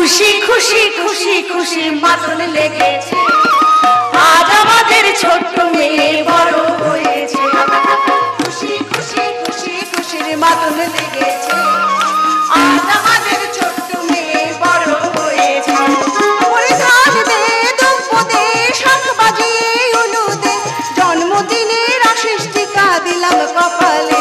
খুশি খুশি খুশি খুশি মাতন লেগেছে, আজ আমাদের ছোট্ট মেয়ে বড় হয়েছে। খুশি খুশি খুশি খুশির মাতন লেগেছে, আজ আমাদের ছোট্ট মেয়ে বড় হয়েছে। ওরে ধান দে দুব্ব দে শাঁখ বাজিয়ে উলু দে, জন্মদিনের আশিস টিকা দিলাম কপালে।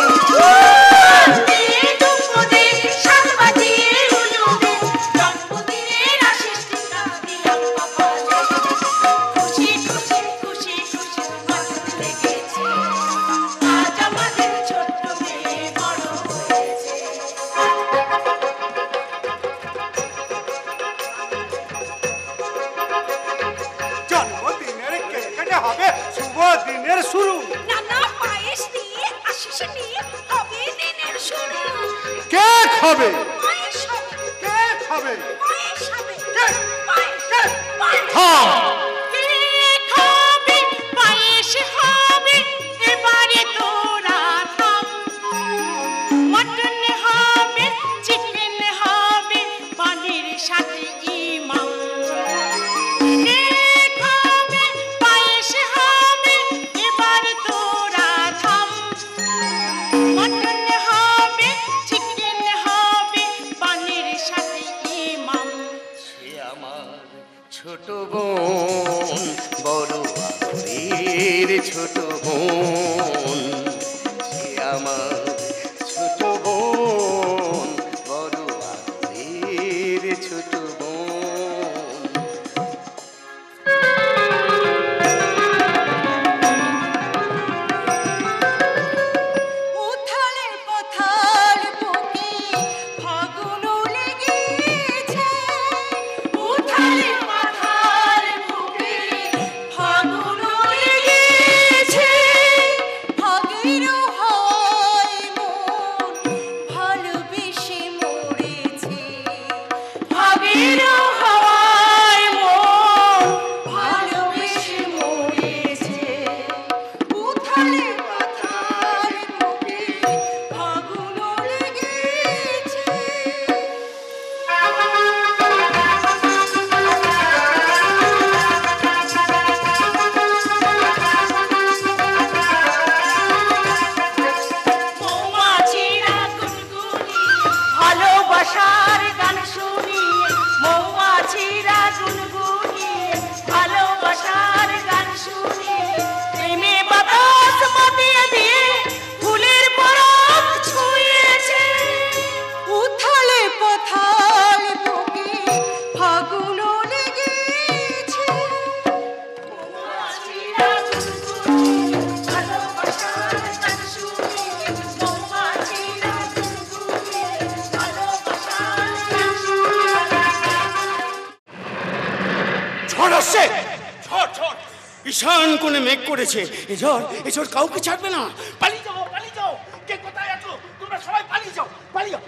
ঈশান কোণে মেঘ করেছে, এ ঝড় কাউকে ছাড়বে না। পালিয়ে যাও, পালিয়ে যাও। কে কোথায় আছো? তোমরা সবাই পালিয়ে যাও, পালিয়ে যাও।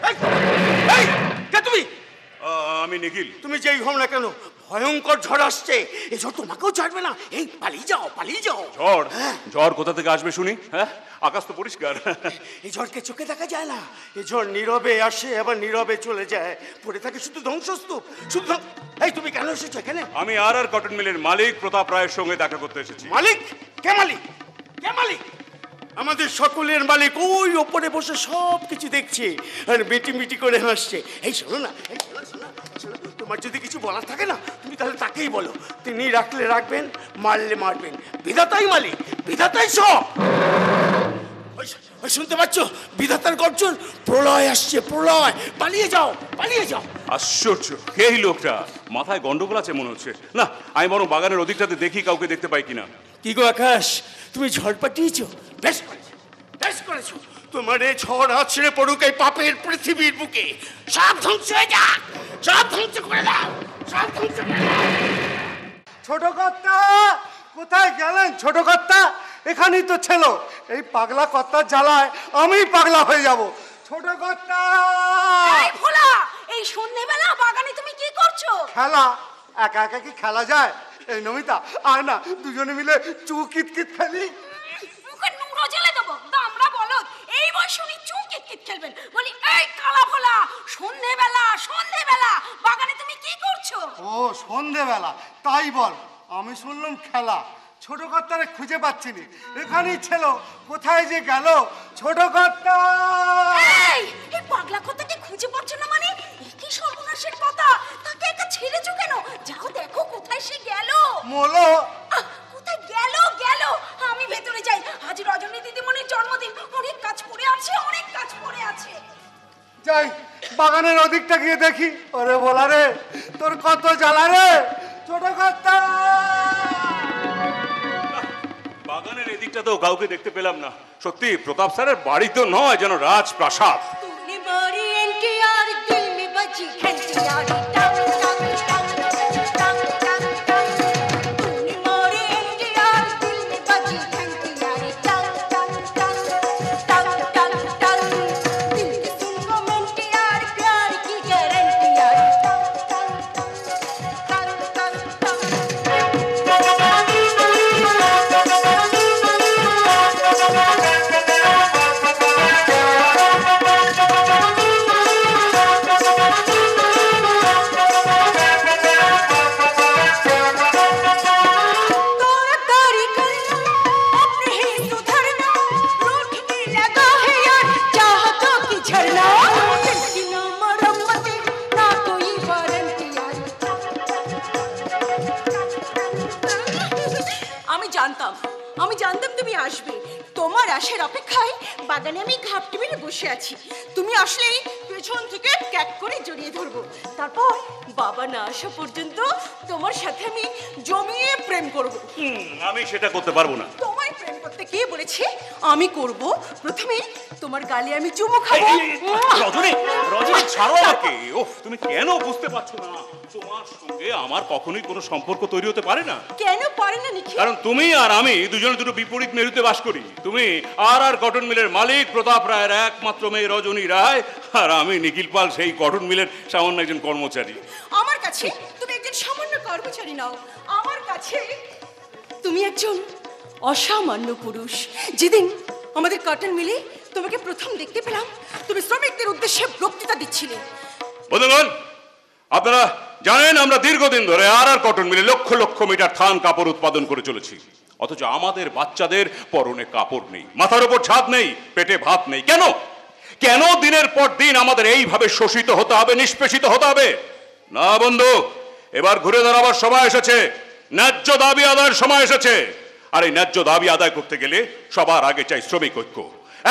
এই কে তুমি? আমি নিখিল। তুমি যেই হও না কেন, ভয়ঙ্কর ঝড় আসছে, এ ঝড় তোমাকেও ছাড়বে না। এই পালিয়ে যাও, পালিয়ে যাও। ঝড়? ঝড় কোথা থেকে আসবে শুনি? হ্যাঁ, আকাশ তো পরিষ্কার। এই ঝড়কে চোখে দেখা যায় না। এই ঝড় নীরবে আসে আবার নীরবে চলে যায়, পড়ে থাকে শুধু ধ্বংসস্তূপ, শুধু। এই তুমি কেন এসেছো এখানে? আমি আর কটন মিলের মালিক প্রতাপ রায়ের সঙ্গে দেখা করতে এসেছি। মালিক? কে মালিক? কে মালিক? আমাদের সকলের মালিক ওই ওপরে বসে সব কিছু দেখছে আর মিটি মিটি করে হাসছে। এই শোনো না, এই শোনো শোনো শোনো, তোমার যদি কিছু বলার থাকে না, তুমি তাহলে তাকেই বলো। তিনি রাখলে রাখবেন, মারলে মারবেন। বিধাতাই মালিক, বিধাতাই সব। শুনতে পাচ্ছ বিধাতার গর্জন? প্রলয় আসছে, প্রলয়। পালিয়ে যাও, পালিয়ে যাও। আশ্চর্য, এই লোকটা মাথায় গন্ডগোল আছে মনে হচ্ছে। না, আমি বরং বাগানের ওদিকটাতে দেখি কাউকে দেখতে পাই কিনা। কি গো আকাশ, তুমি ঝড় পাঠিয়েছো? বেশ করেছো, বেশ করেছো। তোমার এই ঝড় আছড়ে পড়ুক এই পাপের পৃথিবীর বুকে। সব ধ্বংস হয়ে যাক, সব ধ্বংস করে দাও, সব ধ্বংস করে দাও। ছোট কর্তা কোথায় গেলেন? ছোট কর্তা এখানেই তো ছিল। এই পাগলা কর্তার জ্বালায় আমি পাগলা হয়ে যাব। ছোট কর্তা! এই ভোলা, এই সন্ধ্যেবেলা বাগানে তুমি কি করছো? খেলা? একা একা কি খেলা যায়? এই নমিতা আয় না, দুজনে মিলে চু কিতকিত খেলি। মুখে নুরো জ্বেলে দেবো, দামড়া বলদ। এই বয়সে উনি চু কিতকিত খেলবেন? বলি এই কালা ভোলা, সন্ধ্যেবেলা বাগানে তুমি কি করছো? ও সন্ধেবেলা, তাই বল। আমি শুনলাম খেলা। ছোট কর্তারে খুঁজে পাচ্ছি না, এখানেই ছিল, কোথায় যে গেল ছোট কর্তা? এই পাগলা কথাকে খুঁজে পাচ্ছ না মানে? কি সর্বনাশের কথা! তাকে একা ছেড়েছো কেন? যাও দেখো কোথায় সে গেল। মোলো কোথায় গেল? আমি ভেতরে যাই। আজ রজনী দিদিমণির জন্মদিন, অনেক কাজ পড়ে আছে, অনেক কাজ পড়ে আছে। যাই, বাগানের ওদিকটা গিয়ে দেখি। ওরে বলা রে, তোর কত জ্বালা রে ছোট কর্তা। বাগানের এদিকটা তো কাউকে দেখতে পেলাম না। সত্যি প্রতাপ স্যারের বাড়ি তো নয়, যেন রাজপ্রাসাদ। तूने मारी एनटीआर, दिल में बजी घंटियार, टंग टंग टंग टंग टंग टंग। तूने मारी एनटीआर, दिल में बजी घंटियार, टंग टंग टंग टंग टंग टंग। दिल की सुन लो एनटीआर, प्यार की गारंटी यार, टंग टंग टंग टंग আমি জানতাম তুমি আসবে। তোমার আসার অপেক্ষায় বাগানে আমি ঘাপটি মেরে বসে আছি। তুমি আসলেই পেছন থেকে ক্যাক করে জড়িয়ে ধরবো। তারপর বাবা না আসা পর্যন্ত তোমার সাথে আমি জমিয়ে প্রেম করব। আমি সেটা করতে পারবো না। তোমায় প্রেম করতে কে বলেছে? আমি করব। প্রথমে তোমার গালে আমি চুমু খাবো। রজনী, রজনী ছাড়ো আমাকে। ওফ, তুমি কেন বুঝতে পারছো না? তোমার সঙ্গে আমার কখনোই কোনো সম্পর্ক তৈরি হতে পারে না। কেন পারে না নিখিল? কারণ তুমি আর আমি দুজনে দুটো বিপরীত মেরুতে বাস করি। তুমি আর কটন মিলের মালিক প্রতাপ রায়ের একমাত্র মেয়ে রজনী রায়, আর আমি নিখিল পাল, সেই কটন মিলের সামান্য একজন কর্মচারী। আমার কাছে তুমি একজন সামান্য কর্মচারী নাও, আমার কাছে তুমি একজন অসামান্য পুরুষ। যেদিন আমাদের কটন মিলে তোমাকে প্রথম দেখতে পেলাম, তুমি শ্রমিকদের উদ্দেশ্যে বক্তৃতা দিচ্ছিলে। বন্ধুগণ, আপনারা জানেন আমরা দীর্ঘদিন ধরে আর কটন মিলে লক্ষ লক্ষ মিটার থান কাপড় উৎপাদন করে চলেছি, অথচ আমাদের বাচ্চাদের পরনে কাপড় নেই, মাথার উপর ছাদ নেই, পেটে ভাত নেই। কেন? কেন দিনের পর দিন আমাদের এইভাবে শোষিত হতে হবে, নিষ্পেষিত হতে হবে? না বন্ধু, এবার ঘুরে দাঁড়াবার সময় এসেছে, ন্যায্য দাবি আদায়ের সময় এসেছে। আর এই ন্যায্য দাবি আদায় করতে গেলে সবার আগে চাই শ্রমিক ঐক্য।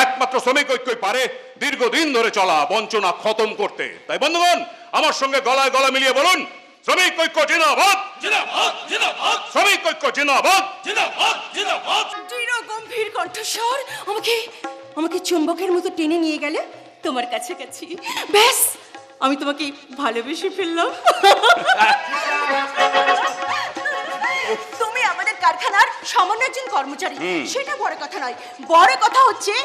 একমাত্র শ্রমিক ঐক্যই পারে দীর্ঘদিন ধরে চলা বঞ্চনা খতম করতে। তাই বন্ধুগণ, আমার সঙ্গে গলায় গলা মিলিয়ে বলুন, শ্রমিক ঐক্য জিন্দাবাদ, জিন্দাবাদ, জিন্দাবাদ, শ্রমিক ঐক্য জিন্দাবাদ, জিন্দাবাদ, জিন্দাবাদ। দৃঢ় গম্ভীর কণ্ঠস্বর আমাকে চুম্বকের মতো টেনে নিয়ে গেলে তোমার কাছাকাছি। ব্যাস, আমি তোমাকে ভালোবেসে ফেললাম। তুমি আমাদের কারখানার সামান্য একজন কর্মচারী, সেটা বড় কথা নয়। বড় কথা হচ্ছে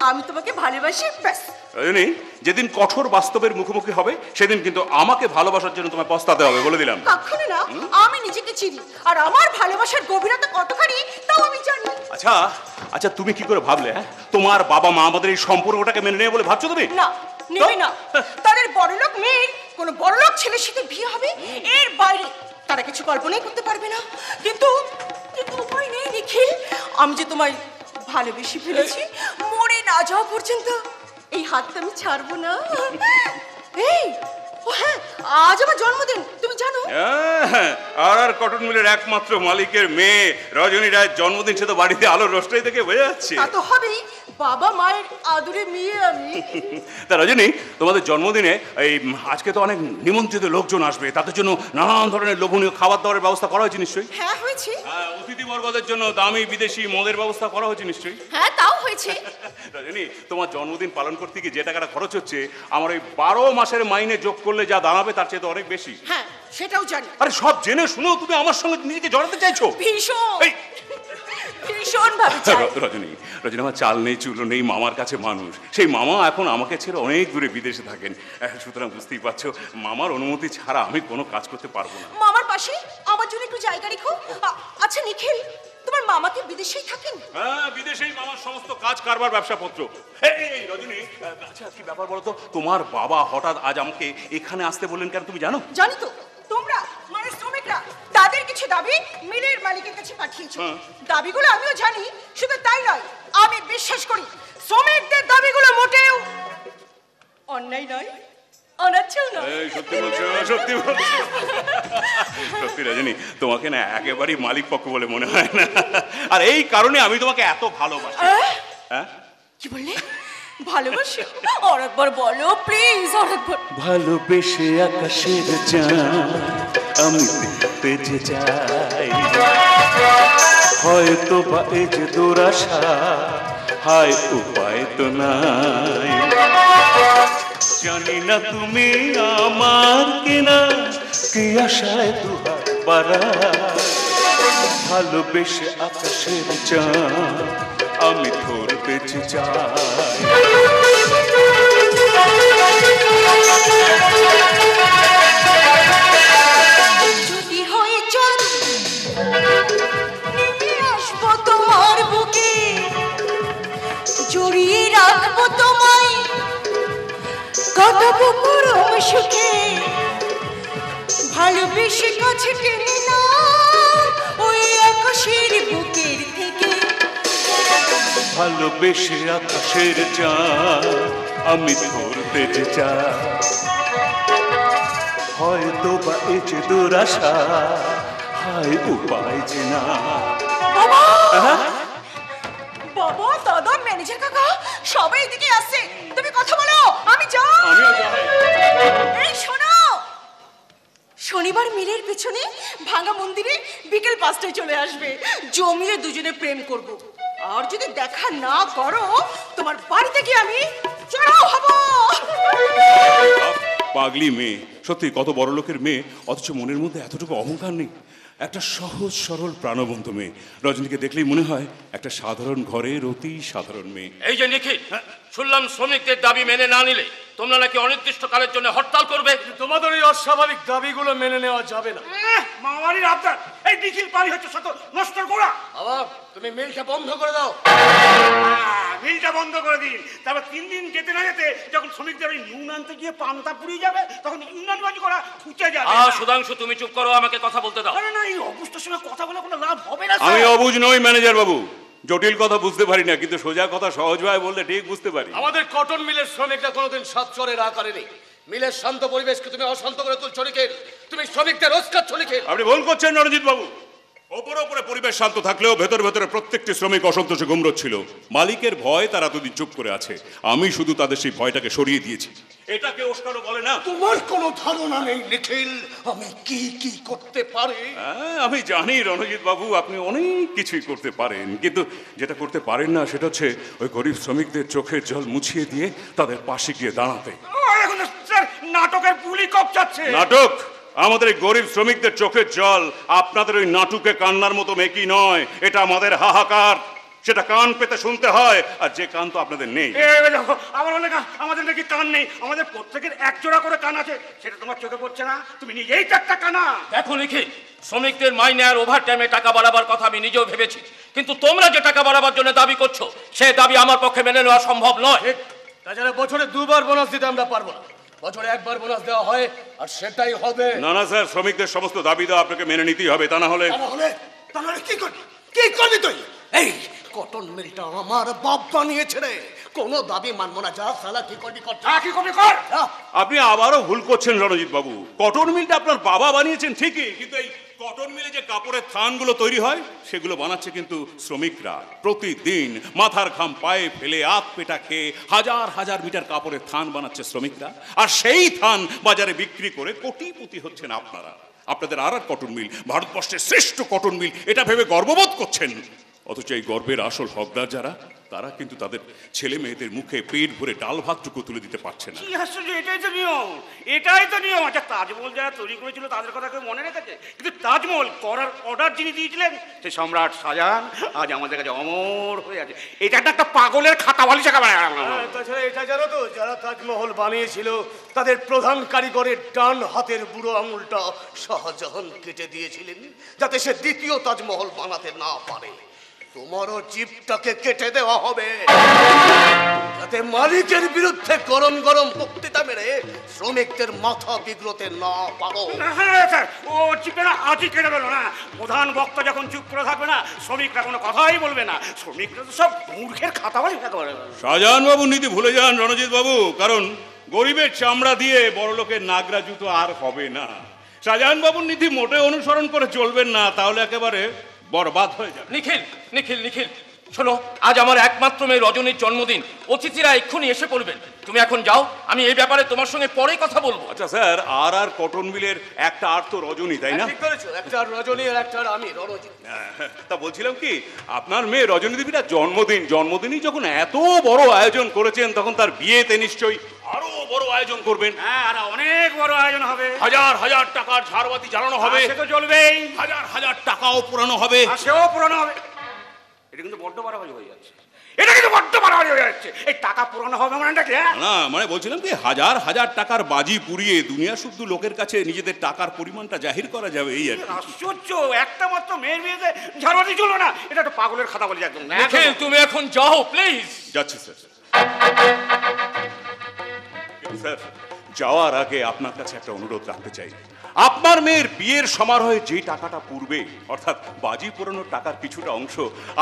আমি তোমাকে ভালোবাসি, ব্যাস। রজনী, যেদিন কঠোর বাস্তবের মুখোমুখি হবে সেদিন কিন্তু আমাকে ভালোবাসার জন্য তোমায় পস্তাতে হবে, বলে দিলাম। কখনো না, আমি নিজেকে চিনি, আর আমার ভালোবাসার গভীরতা কতখানি তাও আমি জানি। আচ্ছা আচ্ছা, তুমি কি করে ভাবলে? হ্যাঁ, তোমার বাবা মা আমাদের এই সম্পর্কটাকে মেনে নেবে বলে ভাবছো তুমি? না, নেবে না। তাদের বড়লোক মেয়ের কোনো বড়লোক ছেলের সাথে বিয়ে হবে, এর বাইরে তারা কিছু কল্পনাই করতে পারবে না। কিন্তু উপায় নেই নিখিল, আমি যে তোমায় ভালোবেসে ফেলেছি, মরে না যাওয়া পর্যন্ত এই হাতটা আমি ছাড়বো না। এই, ও হ্যাঁ, আজ আমার জন্মদিন, তুমি জানো? আর কটন মিলের একমাত্র মালিকের মেয়ে রজনী রায়ের জন্মদিন, সে তো বাড়িতে আলোর রোশনাই থেকে বোঝা যাচ্ছে। তা তো হবেই, বাবা মায়ের আদরে মেয়ে আমি। তা রজনী, তোমাদের জন্মদিনে এই আজকে তো অনেক নিমন্ত্রিত লোকজন আসবে, তাদের জন্য নানান ধরনের লোভনীয় খাবার দাবারের ব্যবস্থা করা হয়েছে নিশ্চয়ই? হ্যাঁ, হয়েছে। অতিথিবর্গদের জন্য দামি বিদেশি মদের ব্যবস্থা করা হয়েছে নিশ্চয়ই? হ্যাঁ, তাও হয়েছে। রজনী, তোমার জন্মদিন পালন করতে গিয়ে যে টাকাটা খরচ হচ্ছে, আমার ওই 12 মাসের মাইনে যোগ করলে যা দাঁড়াবে তার চেয়ে তো অনেক বেশি। হ্যাঁ, সেটাও জানি। আরে সব জেনে শুনেও তুমি আমার সঙ্গে নিজেকে জড়াতে চাইছো? ভীষণ ভাবে চাই। রজনী, আমার চাল নেই, চুলো নেই, মামার কাছে মানুষ। সেই মামা এখন আমাকে ছেড়ে অনেক দূরে বিদেশে থাকেন, সুতরাং বুঝতেই পারছো মামার অনুমতি ছাড়া আমি কোনো কাজ করতে পারবো না। মামার পাশে আমার জন্য একটু জায়গা রেখো। আচ্ছা নিখিল, তোমার মামাকে বিদেশেই থাকেন? হ্যাঁ, বিদেশেই মামার সমস্ত কাজ কারবার ব্যবসাপত্র। এই রজনী, আচ্ছা কি ব্যাপার বলো তো, তোমার বাবা হঠাৎ আজ আমাকে এখানে আসতে বললেন কেন, তুমি জানো? জানি তো, তোমরা দাবি মিলের মালিকের কাছে পাঠিয়েছো। দাবিগুলো আমিও জানি, শুধু তাই নয়, আমি বিশ্বাস করি শ্রমিকদের দাবিগুলো মোটেও অন্যায় নয়, অনাচ্ছেও নয়। সত্যি বলছো, সত্যি বলছো। সত্যি রজনী, তোমাকে না একেবারেই মালিক পক্ষ বলে মনে হয় না, আর এই কারণে আমি তোমাকে এত ভালোবাসি। হ্যাঁ, কি বললে? ভালোবাসো? আরেকবার বলো প্লিজ, আরেকবার। ভালোবেসে আকাশের চাঁদ আমি দেখতে যে যাই, হয়তো বা এই যে দুরাশা, হায় উপায় তো নাই। জানি না তুমি আমার কিনা, কি আশায় দুহাত বাড়াই। ভালোবেসে আকাশের চাঁদ আমি ধরতে যে যাই। যদি হয় চল নেমে আসবো তোমার বুকে, জড়িয়ে রাখবো তোমায়, কাটাবো পরম সুখে। ভালোবেসে কাছে টেনে না ওই আকাশের বুকের থেকে। ভালোবেসে আকাশের চাঁদ আমি ধরতে যে চাই, হয়তো বা এই যে দুরাশা, হায় উপায় যে না। বাবা, বাবা, দাদা, ম্যানেজার কাকা সবাই এদিকে আসছে, তুমি কথা বলো, আমি যাই। এই শোনো, শনিবার মিলের পেছনে ভাঙা মন্দিরে বিকেল 5টায় চলে আসবে, জমিয়ে দুজনে প্রেম করব। আর যদি দেখা না করো, তোমার বাড়িতে গিয়ে আমি চড়াও হব। পাগলি মেয়ে, সত্যি কত বড় লোকের মেয়ে, অথচ মনের মধ্যে এতটুকু অহংকার নেই। একটা সহজ সরল প্রাণবন্ত মেয়ে। রজনীকে দেখলেই মনে হয় একটা সাধারণ ঘরের অতি সাধারণ মেয়ে। এই যে নিখিল, শুনলাম শ্রমিকদের দাবি মেনে না নিলে তোমরা নাকি অনির্দিষ্টকালের জন্য হরতাল করবে। তোমাদের এই অস্বাভাবিক দাবিগুলো মেনে নেওয়া যাবে না। মামারির আবদার, এই নিখিল পারি হচ্ছে শত নষ্ট করা। বাবা, তুমি মিলটা বন্ধ করে দাও। মিলটা বন্ধ করে দিন, তারপর 3 দিন যেতে না যেতে যখন শ্রমিকদের ওই নুন আনতে গিয়ে পান্তা পুড়িয়ে যাবে, তখন ইউনিয়নবাজি করা ছুটে যাবে। সুধাংশু, তুমি চুপ করো, আমাকে কথা বলতে দাও। না, এই অবস্থার সঙ্গে কথা বলে কোনো লাভ হবে না। আমি অবুঝ নই ম্যানেজার বাবু, জটিল কথা বুঝতে পারি না, কিন্তু সোজা কথা সহজ ভাবে বললে ঠিক বুঝতে পারি। আমাদের কটন মিলের শ্রমিকরা কোনোদিন সচ্চরের আকারে নেই। মিলের শান্ত পরিবেশকে তুমি অশান্ত করে তুলছো নিখিল, তুমি শ্রমিকদের রোজগার নিখিল। আপনি ভুল করছেন রণজিৎ বাবু। ওপরে ওপরে পরিবেশ শান্ত থাকলেও ভেতরে ভেতরে প্রত্যেকটি শ্রমিক অসন্তোষে গুমরোচ্ছিল। মালিকের ভয় তারা এতদিন চুপ করে আছে, আমি শুধু তাদের সেই ভয়টাকে সরিয়ে দিয়েছি। এটাকে ওস্কারও বলে না। তোমার কোনো ধারণা নেই নিখিল আমি কি কি করতে পারি। হ্যাঁ, আমি জানি রণজিৎ বাবু, আপনি অনেক কিছুই করতে পারেন, কিন্তু যেটা করতে পারেন না সেটা হচ্ছে ওই গরিব শ্রমিকদের চোখের জল মুছিয়ে দিয়ে তাদের পাশে গিয়ে দাঁড়াতে। এখন স্যার নাটকের পুলি কপ যাচ্ছে। নাটক? আমাদের এই গরিব শ্রমিকদের চোখের জল আপনাদের ওই নাটুকে কান্নার মতো মেকি নয়, এটা আমাদের হাহাকার। সেটা কান পেতে শুনতে হয়, আর যে কান তো আপনাদের নেই। আমাদের নাকি কান নেই, আমাদের প্রত্যেকের এক জোড়া করে কান আছে, সেটা তোমার চোখে পড়ছে না? তুমি নিজেই তো একটা কানা। দেখো নিখিল, শ্রমিকদের মাইনে আর ওভার টাইমে টাকা বাড়াবার কথা আমি নিজেও ভেবেছি, কিন্তু তোমরা যে টাকা বাড়াবার জন্য দাবি করছো সে দাবি আমার পক্ষে মেনে নেওয়া সম্ভব নয়। তাছাড়া বছরে 2 বার বোনাস দিতে আমরা পারবো না, বছরে 1 বার বোনাস দেওয়া হয় আর সেটাই হবে। না না স্যার, শ্রমিকদের সমস্ত দাবি দেওয়া আপনাকে মেনে নিতেই হবে, তা না হলে কি করবি তুই? এই কটন মিলটা আমার বাপ বানিয়েছে রে, কোনো দাবি মানবো না। যা সালা কি করবি কর, কি করবি কর। আপনি আবারও ভুল করছেন রণজিৎ বাবু। কটন মিলটা আপনার বাবা বানিয়েছেন ঠিকই, কিন্তু এই কটন মিলে যে কাপড়ের থানগুলো তৈরি হয় সেগুলো বানাচ্ছে কিন্তু শ্রমিকরা। প্রতিদিন মাথার ঘাম পায়ে ফেলে আত পেটা খেয়ে হাজার হাজার মিটার কাপড়ের থান বানাচ্ছে শ্রমিকরা, আর সেই থান বাজারে বিক্রি করে কোটিপতি হচ্ছেন আপনারা। আপনাদের আর কটন মিল ভারতবর্ষের শ্রেষ্ঠ কটন মিল, এটা ভেবে গর্ববোধ করছেন, অথচ এই গর্বের আসল হকদার যারা, তারা কিন্তু তাদের ছেলে মেয়েদের মুখে পেট ভরে ডাল ভাতটুকু তুলে দিতে পারছে না। কি আশ্চর্য, এটাই তো নিয়ম, এটাই তো নিয়ম। আচ্ছা, তাজমহল যারা তৈরি করেছিল তাদের কথা কেউ মনে রেখেছে? কিন্তু তাজমহল করার অর্ডার যিনি দিয়েছিলেন সে সম্রাট শাহজাহান আজ আমাদের কাছে অমর হয়ে আছে। এটা একটা পাগলের খাতা বালি চাকা বানায়। তাছাড়া এটা জানো তো, যারা তাজমহল বানিয়েছিল তাদের প্রধান কারিগরের ডান হাতের বুড়ো আঙুলটা শাহজাহান কেটে দিয়েছিলেন যাতে সে দ্বিতীয় তাজমহল বানাতে না পারে। তোমারও জিভটাকে কেটে দেওয়া হবে যাতে মালিকের বিরুদ্ধে গরম গরম বক্তৃতা মেরে শ্রমিকদের মাথা বিগ্রতে না পারো। হ্যাঁ স্যার, ও চিপেরা আজই কেটে গেল না। প্রধান বক্তা যখন চুপ করে থাকবে না, শ্রমিকরা কোনো কথাই বলবে না। শ্রমিকরা তো সব মূর্খের খাতাবাজি একেবারে। শাহজাহান বাবু নীতি ভুলে যান রণজিৎ বাবু, কারণ গরিবের চামড়া দিয়ে বড় লোকের নাগরা জুতো আর হবে না। শাহজাহান বাবুর নীতি মোটে অনুসরণ করে চলবেন না, তাহলে একেবারে বরবাদ হয়ে যাবে। নিখিল নিখিল নিখিল শোনো, আজ আমার একমাত্র মেয়ে রজনীর জন্মদিন, অতিথিরা এক্ষুনি এসে পড়বেন। তুমি এখন যাও, আমি এই ব্যাপারে তোমার সঙ্গে পরে কথা বলবো। আচ্ছা স্যার, আর কটন মিলের একটা আর তো রজনী, তাই না? ঠিক করেছো, একটা রজনী আর একটা আমি রণজিৎ। তা বলছিলাম কি, আপনার মেয়ে রজনী দেবীর জন্মদিনই যখন এত বড় আয়োজন করেছেন, তখন তার বিয়েতে নিশ্চয়ই আরো বড় আয়োজন করবেন। হ্যাঁ, আর অনেক বড় আয়োজন হবে। হাজার হাজার টাকার ঝাড়বাতি জ্বালানো হবে। সে তো চলবেই। হাজার হাজার টাকাও পুরানো হবে। সেও পুরানো হবে। এটা কিন্তু বড্ড বাড়াবাড়ি হয়ে যাচ্ছে। এটা কিন্তু বড্ড বাড়াবাড়ি হয়ে যাচ্ছে। এই টাকা পুরানো হবে মানে কি? না, মানে বলছিলাম কি, হাজার হাজার টাকার বাজি পুড়িয়ে দুনিয়া শুদ্ধ লোকের কাছে নিজেদের টাকার পরিমাণটা জাহির করা যাবে, এই আর কি। আশ্চর্য, একটা মাত্র মেয়ের বিয়েতে ঝাড়বাতি চললো না। এটা তো পাগলের খাতা বলি একদম। নিখিল, তুমি এখন যাও প্লিজ। যাচ্ছি স্যার। স্যার, যাওয়ার আগে আপনার কাছে একটা অনুরোধ রাখতে চাই। আপনার মেয়ের বিয়ের সমারোহে যে টাকাটা পূর্বে, অর্থাৎ বাজি পোড়ানোর টাকার কিছুটা অংশ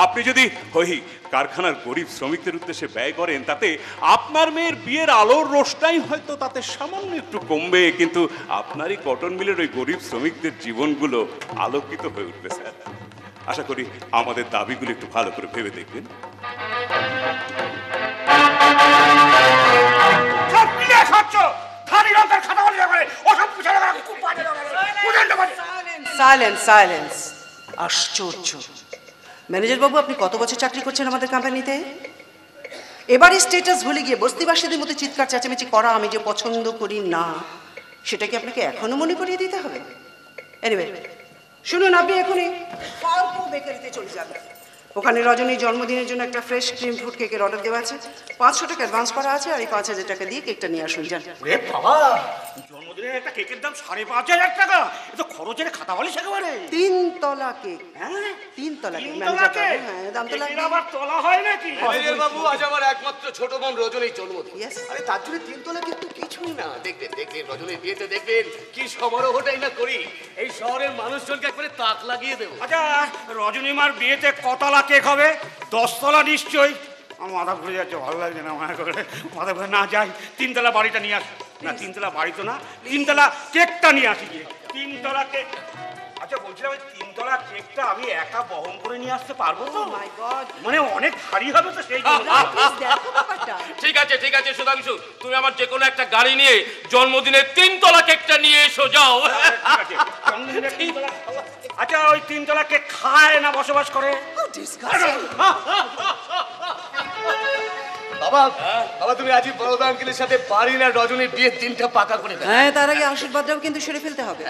আপনি যদি ওই কারখানার গরিব শ্রমিকদের উদ্দেশ্যে ব্যয় করেন, তাতে আপনার মেয়ের বিয়ের আলোর রোশনাই হয়তো তাতে সামান্য একটু কমবে, কিন্তু আপনারই কটন মিলের ওই গরিব শ্রমিকদের জীবনগুলো আলোকিত হয়ে উঠবে স্যার। আশা করি আমাদের দাবিগুলো একটু ভালো করে ভেবে দেখবেন। সাইলেন্স। আশ্চর্য, ম্যানেজার বাবু, আপনি কত বছর চাকরি করছেন আমাদের কোম্পানিতে? এবারে স্ট্যাটাস ভুলে গিয়ে বস্তিবাসীদের মতো চিৎকার চেঁচামেচি করা আমি যে পছন্দ করি না, সেটা কি আপনাকে এখনো মনে করিয়ে দিতে হবে? এনিওয়ে, শুনুন, আপনি এখনই পার্কো বেকারিতে চলে যাবেন। ওখানে রজনীর জন্মদিনের জন্য একটা ফ্রেশ ক্রিম ফ্রুট কেকের অর্ডার দেওয়া আছে। 500 টাকা অ্যাডভান্স করা আছে, আর এই 5000 টাকা দিয়ে কেকটা নিয়ে আসুন। যান। রে বাবা, জন্মদিনের একটা কেকের দাম 5,500 টাকা। এ তো খরচের খাতা বলি একেবারে। 3 তলা কেক। হ্যাঁ, 3 তলা কেক। 3 তলা কেক? হ্যাঁ, দাম তো লাগবে। আবার তলা হয় নাকি? ম্যানেজার বাবু, আজ আমার একমাত্র ছোট বোন রজনীর জন্মদিন। Yes. আরে তার জন্য 3 তলা কিন্তু কিছুই না। দেখবেন রজনীর বিয়েতে দেখবেন কি সমারোহটাই না করি। এই শহরের মানুষজনকে একবারে তাক লাগিয়ে দেবো। আচ্ছা, রজনীমার বিয়েতে কতলা কেক হবে? 10 তলা নিশ্চয়ই। আমার মাথা ঘুরে যাচ্ছে, ভালো লাগছে না। মাথা ঘুরে না যাই, 3 তলা বাড়িটা নিয়ে আসি। না, 3 তলা বাড়ি তো না, 3 তলা কেকটা নিয়ে আসি গিয়ে। 3 তলা কেক। আচ্ছা, বলছিলাম, ওই 3 তলা কেকটা আমি একা বহন করে নিয়ে আসতে পারবো তো? মাই গড, মানে অনেক ভারী হবে তো, সেই জন্য। প্লিজ দেখো ব্যাপারটা। ঠিক আছে সুধাংশু, তুমি আমার যে কোনো একটা গাড়ি নিয়ে জন্মদিনের 3 তলা কেকটা নিয়ে এসো, যাও। ঠিক আছে, জন্মদিনের 3 তলা। আচ্ছা, ওই 3 তলা কেক খায় না বসবাস করে? বাবা, তুমি আজই বড়দা আঙ্কেলের সাথে বাড়ি না রজনীর বিয়ের দিনটা পাকা করে দাও। হ্যাঁ, তার আগে আশীর্বাদটাও কিন্তু সেরে ফেলতে হবে।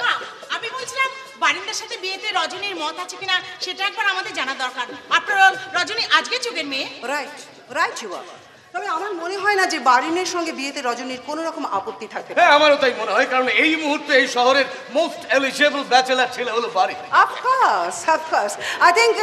আমি বলছিলাম, বারিন্দার সাথে বিয়েতে রজনীর মত আছে কিনা সেটা একবার আমাদের জানা দরকার। আপনার রজনী আজকে যুগের মেয়ে। Right you are. তবে আমার মনে হয় না যে বারিনের সঙ্গে বিয়েতে রজনীর কোনো রকম আপত্তি থাকবে। হ্যাঁ, আমারও তাই মনে হয়, কারণ এই মুহূর্তে এই শহরের মোস্ট এলিজিবল ব্যাচেলার ছেলে হলো বাড়ি। অফকোর্স আই থিঙ্ক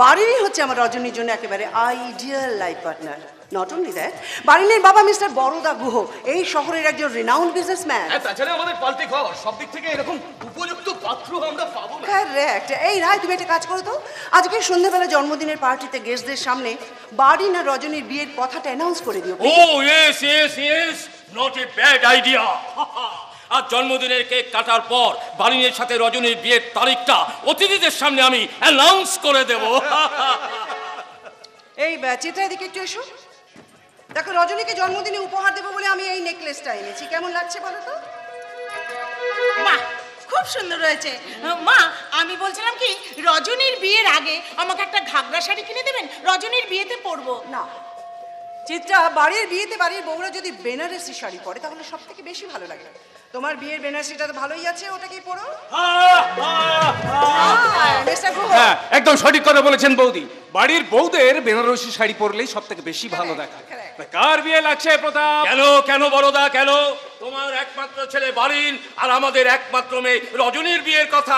বারিনই হচ্ছে আমার রজনীর জন্য একেবারে ideal life partner. Not only that, বারিনের বাবা মিস্টার বড়দা গুহ এই শহরের একজন রিনাউন্ড বিজনেসম্যান। হ্যাঁ, তাছাড়া আমাদের পাল্টে খাওয়া সব দিক থেকে এরকম উপযুক্ত পাত্র আমরা পাবো না। কারেক্ট। এই রায়, তুমি একটা কাজ করো তো, আজকে সন্ধ্যাবেলা জন্মদিনের পার্টিতে গেস্টদের সামনে বারিন আর রজনীর বিয়ের কথাটা অ্যানাউন্স করে দিও। Oh yes, not a bad idea. আর জন্মদিনের কেক কাটার পর বারিনের সাথে রজনীর বিয়ের তারিখটা অতিথিদের সামনে আমি অ্যানাউন্স করে দেব। এই চিত্রা, এদিকে একটু এসো। দেখো, রজনীকে জন্মদিনে উপহার দেবো বলে আমি এই নেকলেসটা এনেছি। কেমন লাগছে বলো তো? বাহ, খুব সুন্দর হয়েছে। মা, আমি বলছিলাম কি, রজনীর বিয়ের আগে আমাকে একটা ঘাগরা শাড়ি কিনে দেবেন, রজনীর বিয়েতে পরবো। না চিত্রা, বাড়ির বিয়েতে বাড়ির বউরা যদি বেনারসি শাড়ি পরে তাহলে সব থেকে বেশি ভালো লাগে। তোমার বিয়ের বেনারসিটা তো ভালোই আছে, ওটাকেই পরো। হ্যাঁ, একদম সঠিক কথা বলেছেন বৌদি। বাড়ির বউদের বেনারসি শাড়ি পরলেই সব থেকে বেশি ভালো দেখায়। কার বিয়ে লাগছে প্রতাপ? কেন বড়দা, কেন? তোমার একমাত্র ছেলে বারিন আর আমাদের একমাত্র মেয়ে রজনীর বিয়ের কথা।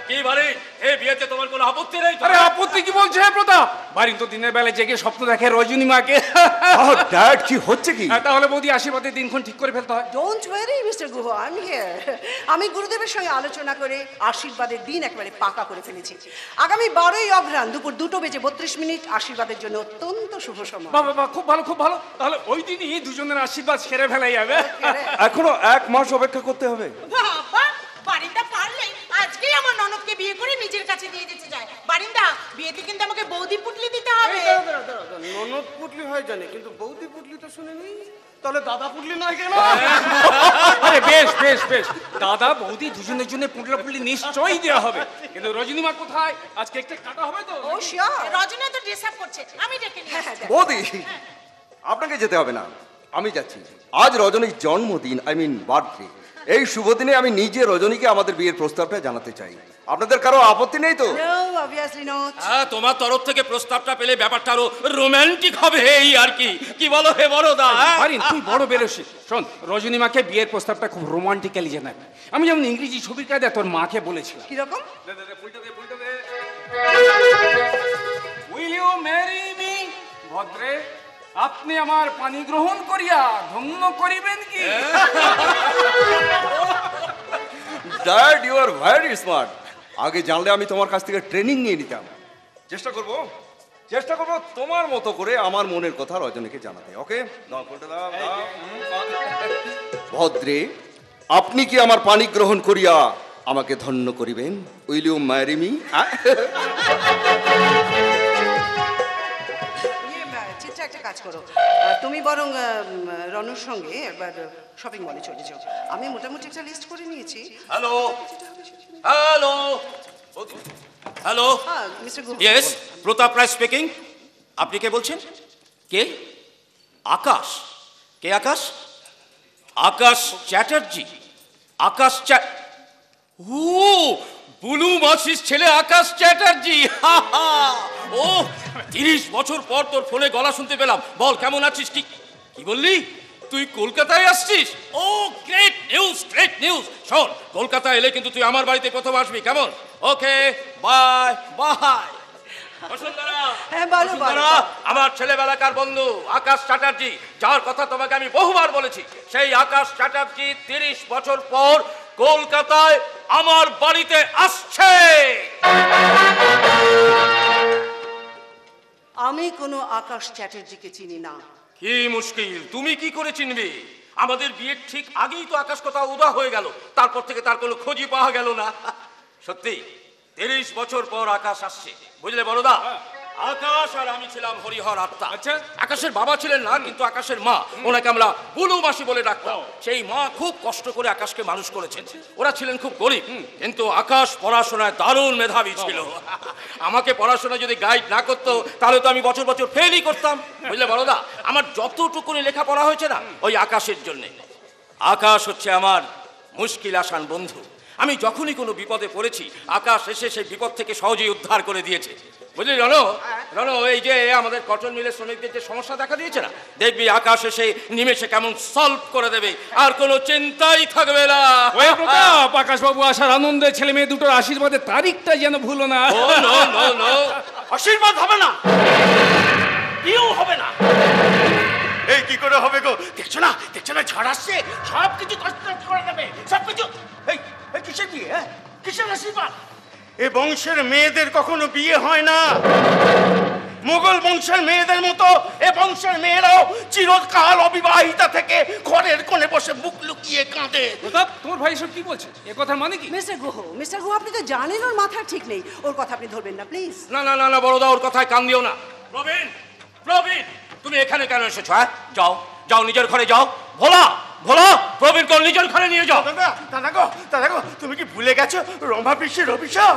কি বারিন, এই বিয়েতে তোমার কোনো আপত্তি নেই? আরে আপত্তি কি বলছে প্রতাপ? বারিন তো দিনের বেলা জেগে স্বপ্ন দেখে রজনী মাকে। ড্যাড কি হচ্ছে কি? তাহলে বৌদি আশীর্বাদের দিনক্ষণ ঠিক করে ফেলতে হয়। Don't worry mister Guha, I am here. আমি গুরুদেবের সঙ্গে আলোচনা করে আশীর্বাদের দিন একেবারে পাকা করে ফেলেছি। আগামী 12ই অগ্রহায়ণ দুপুর 2:32 আশীর্বাদের জন্য অত্যন্ত শুভ সময়। বাবা বাবা, খুব ভালো খুব ভালো। তাহলে ওই দিনই দুজনের আশীর্বাদ সেরে ফেলাই যাবে। এখনো 1 মাস অপেক্ষা করতে হবে? বাবা, বারিন্দা পারলে আজকেই আমার ননদকে বিয়ে করে নিজের কাছে দিয়ে দিতে চায়। বারিন্দা, বিয়েতে কিন্তু আমাকে বৌদি পুটলি দিতে হবে। ননদ পুটলি হয় জানে, কিন্তু বৌদি পুটলি তো শুনিনি। তাহলে দাদা পুটলি নয় কেন? আরে বেশ বেশ বেশ, দাদা বৌদি দুজনের জন্য পুটলা পুটলি নিশ্চয়ই দেওয়া হবে। কিন্তু রজনী মা কোথায়? আজকে একটা কাটা হবে তো? ও শিওর। রজনী তো ডিস্টার্ব করছে, আমি ডেকে নিয়ে আসছি। বৌদি, আপনাকে যেতে হবে না, আমি যাচ্ছি। আজ রজনীর জন্মদিন, আই মিন বার্থডে। এই শুভ দিনে আমি নিজে রজনীকে আমাদের বিয়ের প্রস্তাবটা জানাতে চাই। আপনাদের কারো আপত্তি নেই তো? No, obviously not. হ্যাঁ, তোমার তরফ থেকে প্রস্তাবটা পেলে ব্যাপারটা আরো রোমান্টিক হবে এই আর কি। কি বলো হে বড়দা? বারিন, তুই বড় বেরোসি। শোন, রজনী মাকে বিয়ের প্রস্তাবটা খুব রোমান্টিক্যালি জানাবে। আমি যেমন ইংরেজি ছবির কায়দা তোর মাকে বলেছিলাম। কিরকম? Will you marry me? ভদ্রে, আপনি আমার পানি গ্রহণ করিয়া ধন্য করিবেন কি? Dad, you are very smart. আগে জানলে আমি তোমার কাছ থেকে ট্রেনিং নিয়ে নিতাম। চেষ্টা করব তোমার মতো করে আমার মনের কথা রজনীকে জানাতে। ওকে, ভদ্রে, আপনি কি আমার পানি গ্রহণ করিয়া আমাকে ধন্য করিবেন? Will you marry me? Chitra, একটা কাজ করো, তুমি বরং রনুর সঙ্গে একবার শপিং মলে চলে যাও। আমি মোটামুটি একটা লিস্ট করে নিয়েছি। হ্যালো হ্যালো হ্যালো, হ্যাঁ মিস্টার গুহ। ইয়েস, প্রতাপ রায় স্পিকিং। আপনি কে বলছেন? কে? আকাশ? কে আকাশ? আকাশ চ্যাটার্জি? আকাশ ও, বুলু মাসির ছেলে আকাশ চ্যাটার্জি। ও, 30 বছর পর তোর ফোনে গলা শুনতে পেলাম। বল, কেমন আছিস? কি বললি? তুই কলকাতায় আসছিস? ও, গ্রেট নিউজ, গ্রেট নিউজ। শোন, কলকাতা এলে কিন্তু তুই আমার বাড়িতে প্রথম আসবি, কেমন? ওকে, বাই বাই। হ্যাঁ, বলো বলো। আমার ছেলেবেলাকার বন্ধু আকাশ চ্যাটার্জি, যার কথা তোমাকে আমি বহুবার বলেছি, সেই আকাশ চ্যাটার্জি 30 বছর পর কলকাতায় আমার বাড়িতে আসছে। আমি কোনো আকাশ চ্যাটার্জিকে চিনি না। কি মুশকিল, তুমি কি করে চিনবে? আমাদের বিয়ের ঠিক আগেই তো আকাশ কথা উদা হয়ে গেল, তারপর থেকে তার কোনো খোঁজই পাওয়া গেল না। সত্যি 30 বছর পর আকাশ আসছে, বুঝলে বড়দা? আকাশ আর আমি ছিলাম হরিহর আত্মা। আচ্ছা, আকাশের বাবা ছিলেন না, কিন্তু আকাশের মা, ওনাকে আমরা বুলু মাসি বলে ডাকতাম। সেই মা খুব কষ্ট করে আকাশকে মানুষ করেছেন। ওরা ছিলেন খুব গরিব, কিন্তু আকাশ পড়াশোনায় দারুণ মেধাবী ছিল। আমাকে পড়াশোনা যদি গাইড না করতো তাহলে তো আমি বছর বছর ফেলই করতাম, বুঝলে বড়দা? আমার যতটুকুনি লেখাপড়া হয়েছে না, ওই আকাশের জন্যে। আকাশ হচ্ছে আমার মুশকিল আসান বন্ধু। আমি যখনই কোনো বিপদে পড়েছি, আকাশ এসে সেই বিপদ থেকে সহজেই উদ্ধার করে দিয়েছে, বুঝলি রনো? রনো, এই যে আমাদের কটন মিলের শ্রমিকদের যে সমস্যা দেখা দিয়েছে না, দেখবি আকাশ এসে নিমেষে কেমন সলভ করে দেবে, আর কোনো চিন্তাই থাকবে না। ওই প্রতাপ, আকাশ বাবু আসার আনন্দে ছেলে মেয়ে দুটোর আশীর্বাদের তারিখটা যেন ভুলো না। ও নো নো নো, আশীর্বাদ হবে না, কেউ হবে না। এই কি করে হবে গো? দেখছো না, দেখছো না, ঝড় আসছে, সব কিছু তছনছ করে দেবে, সব কিছু। এই কিসের বিয়ে? কিসের আশীর্বাদ? এ বংশের মেয়েদের কখনো বিয়ে হয় না। মোগল বংশের মেয়েদের মতো এ বংশের মেয়েরাও চিরকাল অবিবাহিতা থেকে ঘরের কোণে বসে মুখ লুকিয়ে কাঁদে। প্রতাপ, তোমার ভাই সব কি বলছে? এ কথার মানে কি? মিস্টার গুহ, আপনি তো জানেন ওর মাথা ঠিক নেই। ওর কথা আপনি ধরবেন না প্লিজ। না না না না বড়দা, ওর কথায় কান দিও না। প্রবীণ, প্রবীণ, তুমি এখানে কেন এসেছো? হ্যাঁ, যাও যাও, নিজের ঘরে যাও। ভোলা ভোলা, প্রবীণ কল নিজের ঘরে নিয়ে যাও। দাদা গো, তুমি কি ভুলে গেছো রম্ভা পিসির অভিশাপ?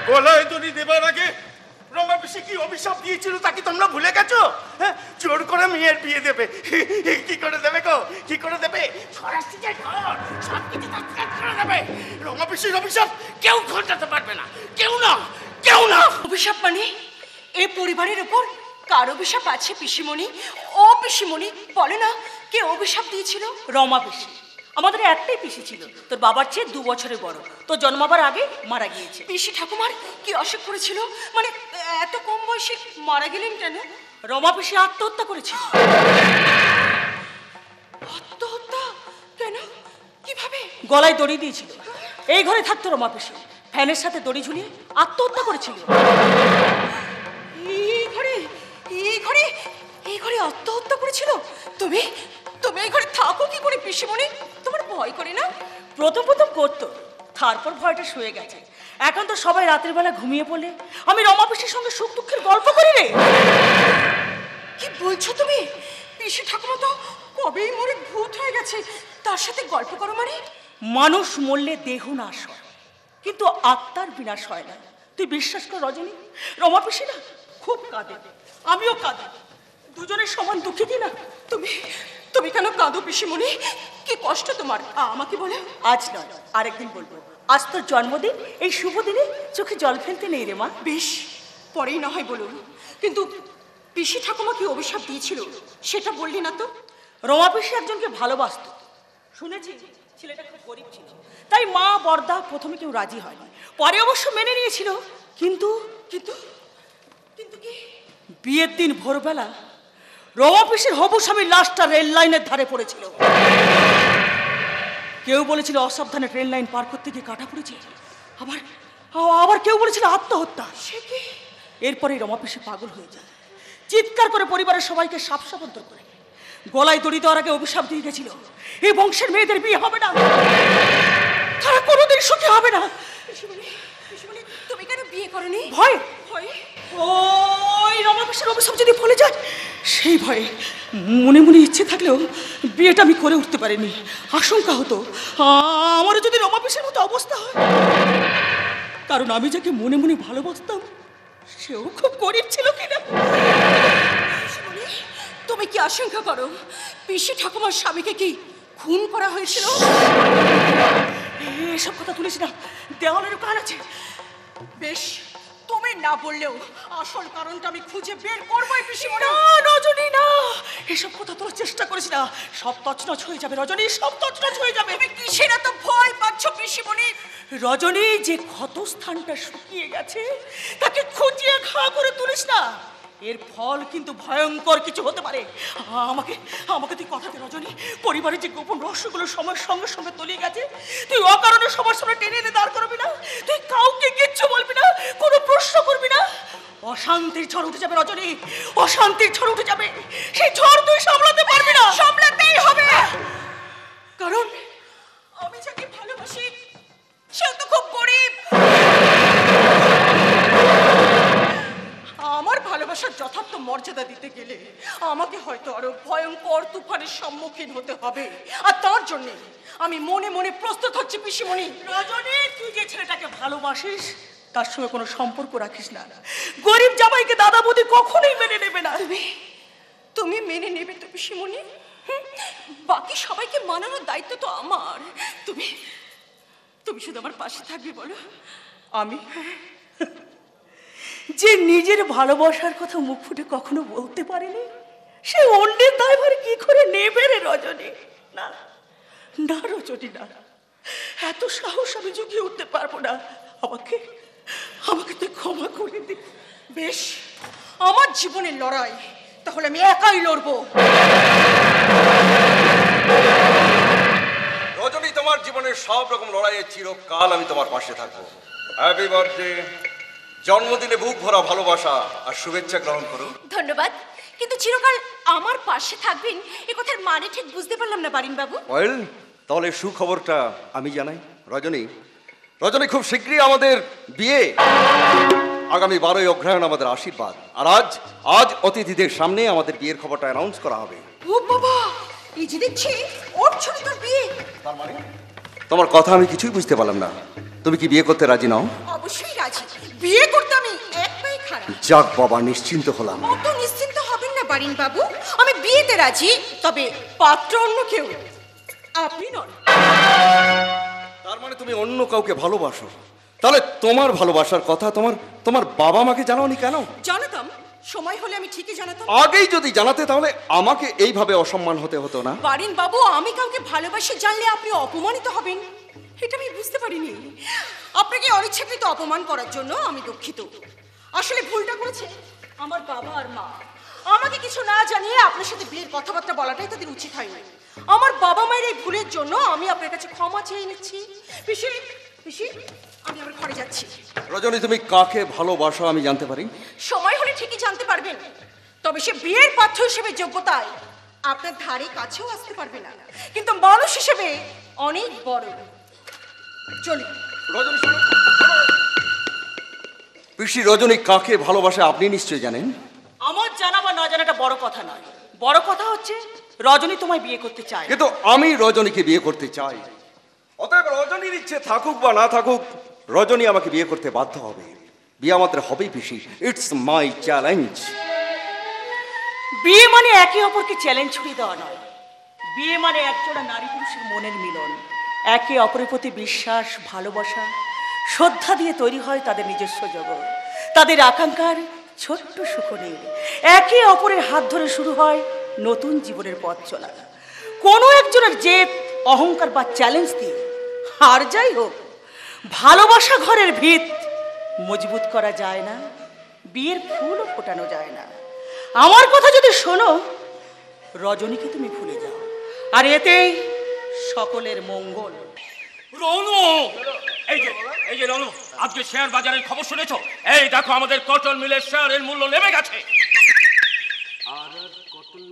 গলায় দড়ি দেবার আগে রম্ভা পিসি কি অভিশাপ দিয়েছিল তা কি তোমরা ভুলে গেছো? হ্যাঁ, জোর করে মেয়ের বিয়ে দেবে। কি করে দেবে গো? কি করে দেবে? স্বরাষ্ট্রীয় ঘর সব কিছু করে দেবে। রম্ভা পিসির অভিশাপ কেউ ঘটাতে পারবে না, কেউ না, কেউ না। অভিশাপ মানে এই পরিবারের উপর কার অভিশাপ আছে পিসিমণি? ও পিসিমণি, বলে না কে অভিশাপ দিয়েছিল? রমা পিসি। আমাদের একটাই পিসি ছিল, তোর বাবার চেয়ে 2 বছরের বড়। তোর জন্মাবার আগে মারা গিয়েছে। পিসি ঠাকুমার কি অসুখ করেছিল? মানে এত কম বয়সে মারা গেলেন কেন? রমা পিসি আত্মহত্যা করেছিল। আত্মহত্যা? কেন? কিভাবে? গলায় দড়ি দিয়েছিল। এই ঘরে থাকতো রমা পিসি, ফ্যানের সাথে দড়ি ঝুলিয়ে আত্মহত্যা করেছিল। এই ঘরে আত্মহত্যা করেছিল? তুমি এই ঘরে থাকো কি করে পিসিমণি? তোমার ভয় করে না? প্রথম করতো, তারপর ভয়টা শুয়ে গেছে। এখন তো সবাই রাতের বেলা ঘুমিয়ে পড়লে আমি রমা পিসির সঙ্গে সুখ দুঃখের গল্প করি রে। কি বলছো তুমি? পিসি ঠাকুমা তো কবেই মরে ভূত হয়ে গেছে, তার সাথে গল্প করো মানে? মানুষ মরলে দেহ নাশ হয়, কিন্তু আত্মার বিনাশ হয় না। তুই বিশ্বাস কর রজনী, রমা পিসি না খুব কাঁদে, আমিও কাঁদি, দুজনের সমান দুঃখী কি না? তুমি কেন কাঁদো পিসিমণি? কি কষ্ট তোমার আমাকে বলো। আজ নয়, আরেকদিন বলবো। আজ তোর জন্মদিন, এই শুভ দিনে চোখে জল ফেলতে নেই রে মা। বেশ, পরেই না হয় বলুন, কিন্তু পিসি ঠাকুমা কি অভিশাপ দিয়েছিল সেটা বললি না তো? রমা পিসি একজনকে ভালোবাসত, শুনেছি ছেলেটা খুব গরিব ছিল, তাই মা বরদা প্রথমে কেউ রাজি হয়নি, পরে অবশ্য মেনে নিয়েছিল। কিন্তু কিন্তু কিন্তু কি? বিয়ের দিন ভোরবেলা রমা পিসির হবু স্বামীর লাশটা রেল লাইনের ধারে পড়েছিল। কেউ বলেছিল অসাবধানে ট্রেন লাইন পার করতে গিয়ে কাটা পড়েছে, আবার কেউ বলেছিল আত্মহত্যা। এরপরে রমা পিসি পাগল হয়ে যায়, চিৎকার করে পরিবারের সবাইকে সাপসাপন্তর করে গলায় দড়ি দেওয়ার আগে অভিশাপ দিয়ে গেছিল, এই বংশের মেয়েদের বিয়ে হবে না, তারা কোনোদিন সুখী হবে না। তুমি কেন বিয়ে করনি? ভয়। ওই রমা পিসির অভিশাপ যদি ফলে যায় সেই ভয়ে মনে মনে ইচ্ছে থাকলেও বিয়েটা আমি করে উঠতে পারিনি। আশঙ্কা হতো আমারও যদি রমা পিসির মতো অবস্থা হয়, কারণ আমি যাকে মনে মনে ভালোবাসতাম সেও খুব গরিব ছিল কিনা। তুমি কি আশঙ্কা করো পিসি ঠাকুমার স্বামীকে কি খুন করা হয়েছিল? এসব কথা তুলিস না, দেওয়ালের কান আছে। বেশ, তুমি না বললেও আসল কারণটা আমি খুঁজে বের করবোই পিসিমণি। না রজনী, না, এসব কথা তোরা চেষ্টা করিস না, সব তছনছ হয়ে যাবে রজনী, সব তছনছ হয়ে যাবে। তুমি কিসের এত ভয় পাচ্ছ পিসিমণি? রজনী, যে ক্ষতস্থানটা শুকিয়ে গেছে তাকে খুঁজিয়ে ঘা করে তুলিস না, এর ফল কিন্তু ভয়ঙ্কর কিছু হতে পারে। আমাকে তুই কথা দে রজনী, পরিবারের যে গোপন রহস্যগুলো সময়ের সঙ্গে সঙ্গে তলিয়ে গেছে তুই অকারণে সবার সামনে টেনে এনে দাঁড় করবি না, তুই কাউকে কিচ্ছু বলবি না, কোনো প্রশ্ন করবি না। অশান্তির ঝড় উঠে যাবে রজনী, অশান্তির ঝড় উঠে যাবে, সেই ঝড় তুই সামলাতে পারবি না। সামলাতেই হবে, কারণ আমি যাকে ভালোবাসি সে তো খুব গরিব। আমার ভালোবাসার যথার্থ মর্যাদা দিতে গেলে আমাকে হয়তো আরো ভয়ঙ্কর তুফানের সম্মুখীন হতে হবে, আর তার জন্য আমি মনে মনে প্রস্তুত হচ্ছি পিসিমণি। রজনী, তুই যে ছেলেটাকে ভালোবাসিস তার সঙ্গে কোনো সম্পর্ক রাখিস না, গরিব জামাইকে দাদা বৌদি কখনোই মেনে নেবে না। তুমি মেনে নেবে তো পিসিমণি? বাকি সবাইকে মানানোর দায়িত্ব তো আমার। তুমি শুধু আমার পাশে থাকবে বলো। আমি যে নিজের ভালোবাসার কথা মুখ ফুটে কখনো বলতে পারেনি, সে অন্যের দায়ভার কি করে নেবে রে রজনী? না না রজনী, না, এত সাহস আমি জুগিয়ে উঠতে পারবো না। আমাকে তুই ক্ষমা করে দে। বেশ, আমার জীবনের লড়াই তাহলে আমি একাই লড়বো। রজনী, তোমার জীবনের সব রকম লড়াইয়ে চিরকাল আমি তোমার পাশে থাকবো। Happy birthday. জন্মদিনে বুক ভরা ভালোবাসা আর শুভেচ্ছা গ্রহণ করো। ধন্যবাদ, কিন্তু চিরকাল আমার পাশে থাকবেন এ কথার মানে ঠিক বুঝতে পারলাম না বারিন বাবু। ওয়েল, তাহলে সুখবরটা আমি জানাই। রজনী, খুব শীঘ্রই আমাদের বিয়ে, আগামী 12ই অগ্রহায়ণ আমাদের আশীর্বাদ। আর আজ অতিথিদের সামনে আমাদের বিয়ের খবরটা অ্যানাউন্স করা হবে। ও বাবা, এই যে দেখছি ওর ছোট তোর বিয়ে। তার মানে তোমার কথা আমি কিছুই বুঝতে পারলাম না। তুমি কি বিয়ে করতে রাজি নাও? অবশ্যই রাজি, বিয়ে করতে আমি এক পায়ে খাড়া। যাক বাবা, নিশ্চিন্ত হলাম। অত নিশ্চিন্ত হবেন না বারিন বাবু, আমি বিয়েতে রাজি, তবে পাত্র অন্য কেউ, আপনি নন। তার মানে তুমি অন্য কাউকে ভালোবাসো? তাহলে তোমার ভালোবাসার কথা তোমার বাবা মাকে জানাওনি কেন? জানাতাম, সময় হলে আমি ঠিকই জানাতাম। আগেই যদি জানাতে তাহলে আমাকে এইভাবে অসম্মান হতে হতো না। বারিন বাবু, আমি কাউকে ভালোবাসি জানলে আপনি অপমানিত হবেন, এটা আমি বুঝতে পারিনি। আপনাকে অনিচ্ছাকৃত অপমান করার জন্য আমি দুঃখিত। আসলে ভুলটা করেছে আমার বাবা আর মা। আমাকে কিছু না জানিয়ে আপনার সাথে বিয়ের কথাবার্তা বলাটাই তাদের উচিত হয়নি। আমার বাবা মায়ের এই ভুলের জন্য আমি আপনার কাছে ক্ষমা চেয়ে নিচ্ছি। পিসি, পিসি, আমি আমার ঘরে যাচ্ছি। রজনী, তুমি কাকে ভালোবাসো আমি জানতে পারি? সময় হলে ঠিকই জানতে পারবেন, তবে সে বিয়ের পাত্র হিসেবে যোগ্যতায় আপনার ধারে কাছেও আসতে পারবে না, কিন্তু মানুষ হিসেবে অনেক বড়। চলি। রজনী, শোনো। পিসি, রজনী কাকে ভালোবাসে আপনি নিশ্চয়ই জানেন। আমার জানা বা না জানাটা বড় কথা নয়, বড় কথা হচ্ছে রজনী তোমায় বিয়ে করতে চায়। কিন্তু আমি রজনীকে বিয়ে করতে চাই। অতএব রজনীর ইচ্ছে থাকুক বা না থাকুক, রজনী আমাকে বিয়ে করতে বাধ্য হবে। বিয়ে আমাদের হবেই পিসি, ইটস মাই চ্যালেঞ্জ। বিয়ে মানে একে অপরকে চ্যালেঞ্জ ছুড়ে দেওয়া নয়, বিয়ে মানে একজোড়া নারী পুরুষের মনের মিলন। একে অপরের প্রতি বিশ্বাস, ভালোবাসা, শ্রদ্ধা দিয়ে তৈরি হয় তাদের নিজস্ব জগৎ, তাদের আকাঙ্ক্ষার ছোট্ট সুখনে। একে অপরের হাত ধরে শুরু হয় নতুন জীবনের পথ চলা। কোনো একজনের জেদ, অহংকার বা চ্যালেঞ্জ দিয়ে, আর যাই হোক, ভালোবাসা ঘরের ভিত মজবুত করা যায় না, বিয়ের ফুলও ফোটানো যায় না। আমার কথা যদি শোনো, রজনীকে তুমি ভুলে যাও, আর এতেই সকলের মঙ্গল। রনু, এই যে রনু, আজকে শেয়ার বাজারের খবর শুনেছো? এই দেখো, আমাদের কটন মিলের শেয়ারের মূল্য নেমে গেছে। আর কটন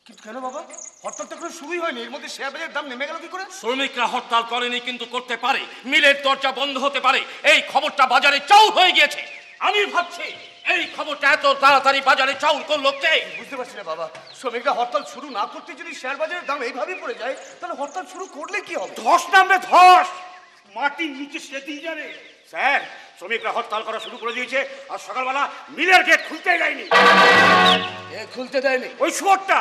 কিন্তু কেন বাবা, হরতাল তো শুরুই হয়নি, এর মধ্যে শেয়ার বাজারের দাম নেমে গেল কি করে? শ্রমিকরা হরতাল করেনি, কিন্তু করতে পারে। মিলের দরজা বন্ধ হতে পারে। এই খবরটা বাজারে চাউর হয়ে গিয়েছে। আমি ভাবছি এই খবরটা এত তাড়াতাড়ি বাজারে চাউর করলো কে? বুঝতে পারছি না বাবা, শ্রমিকরা হরতাল শুরু না করতে যদি শেয়ার বাজারের দাম এইভাবেই পড়ে যায়, তাহলে হরতাল শুরু করলে কি হবে? ধস নামবে, ধস, মাটির নিচে সেতেই যাবে। স্যার, শ্রমিকরা হরতাল করা শুরু করে দিয়েছে, আর সকালবেলা মিলের গেট খুলতে যায়নি। খুলতে দেয়নি? ওই শুয়োরটা,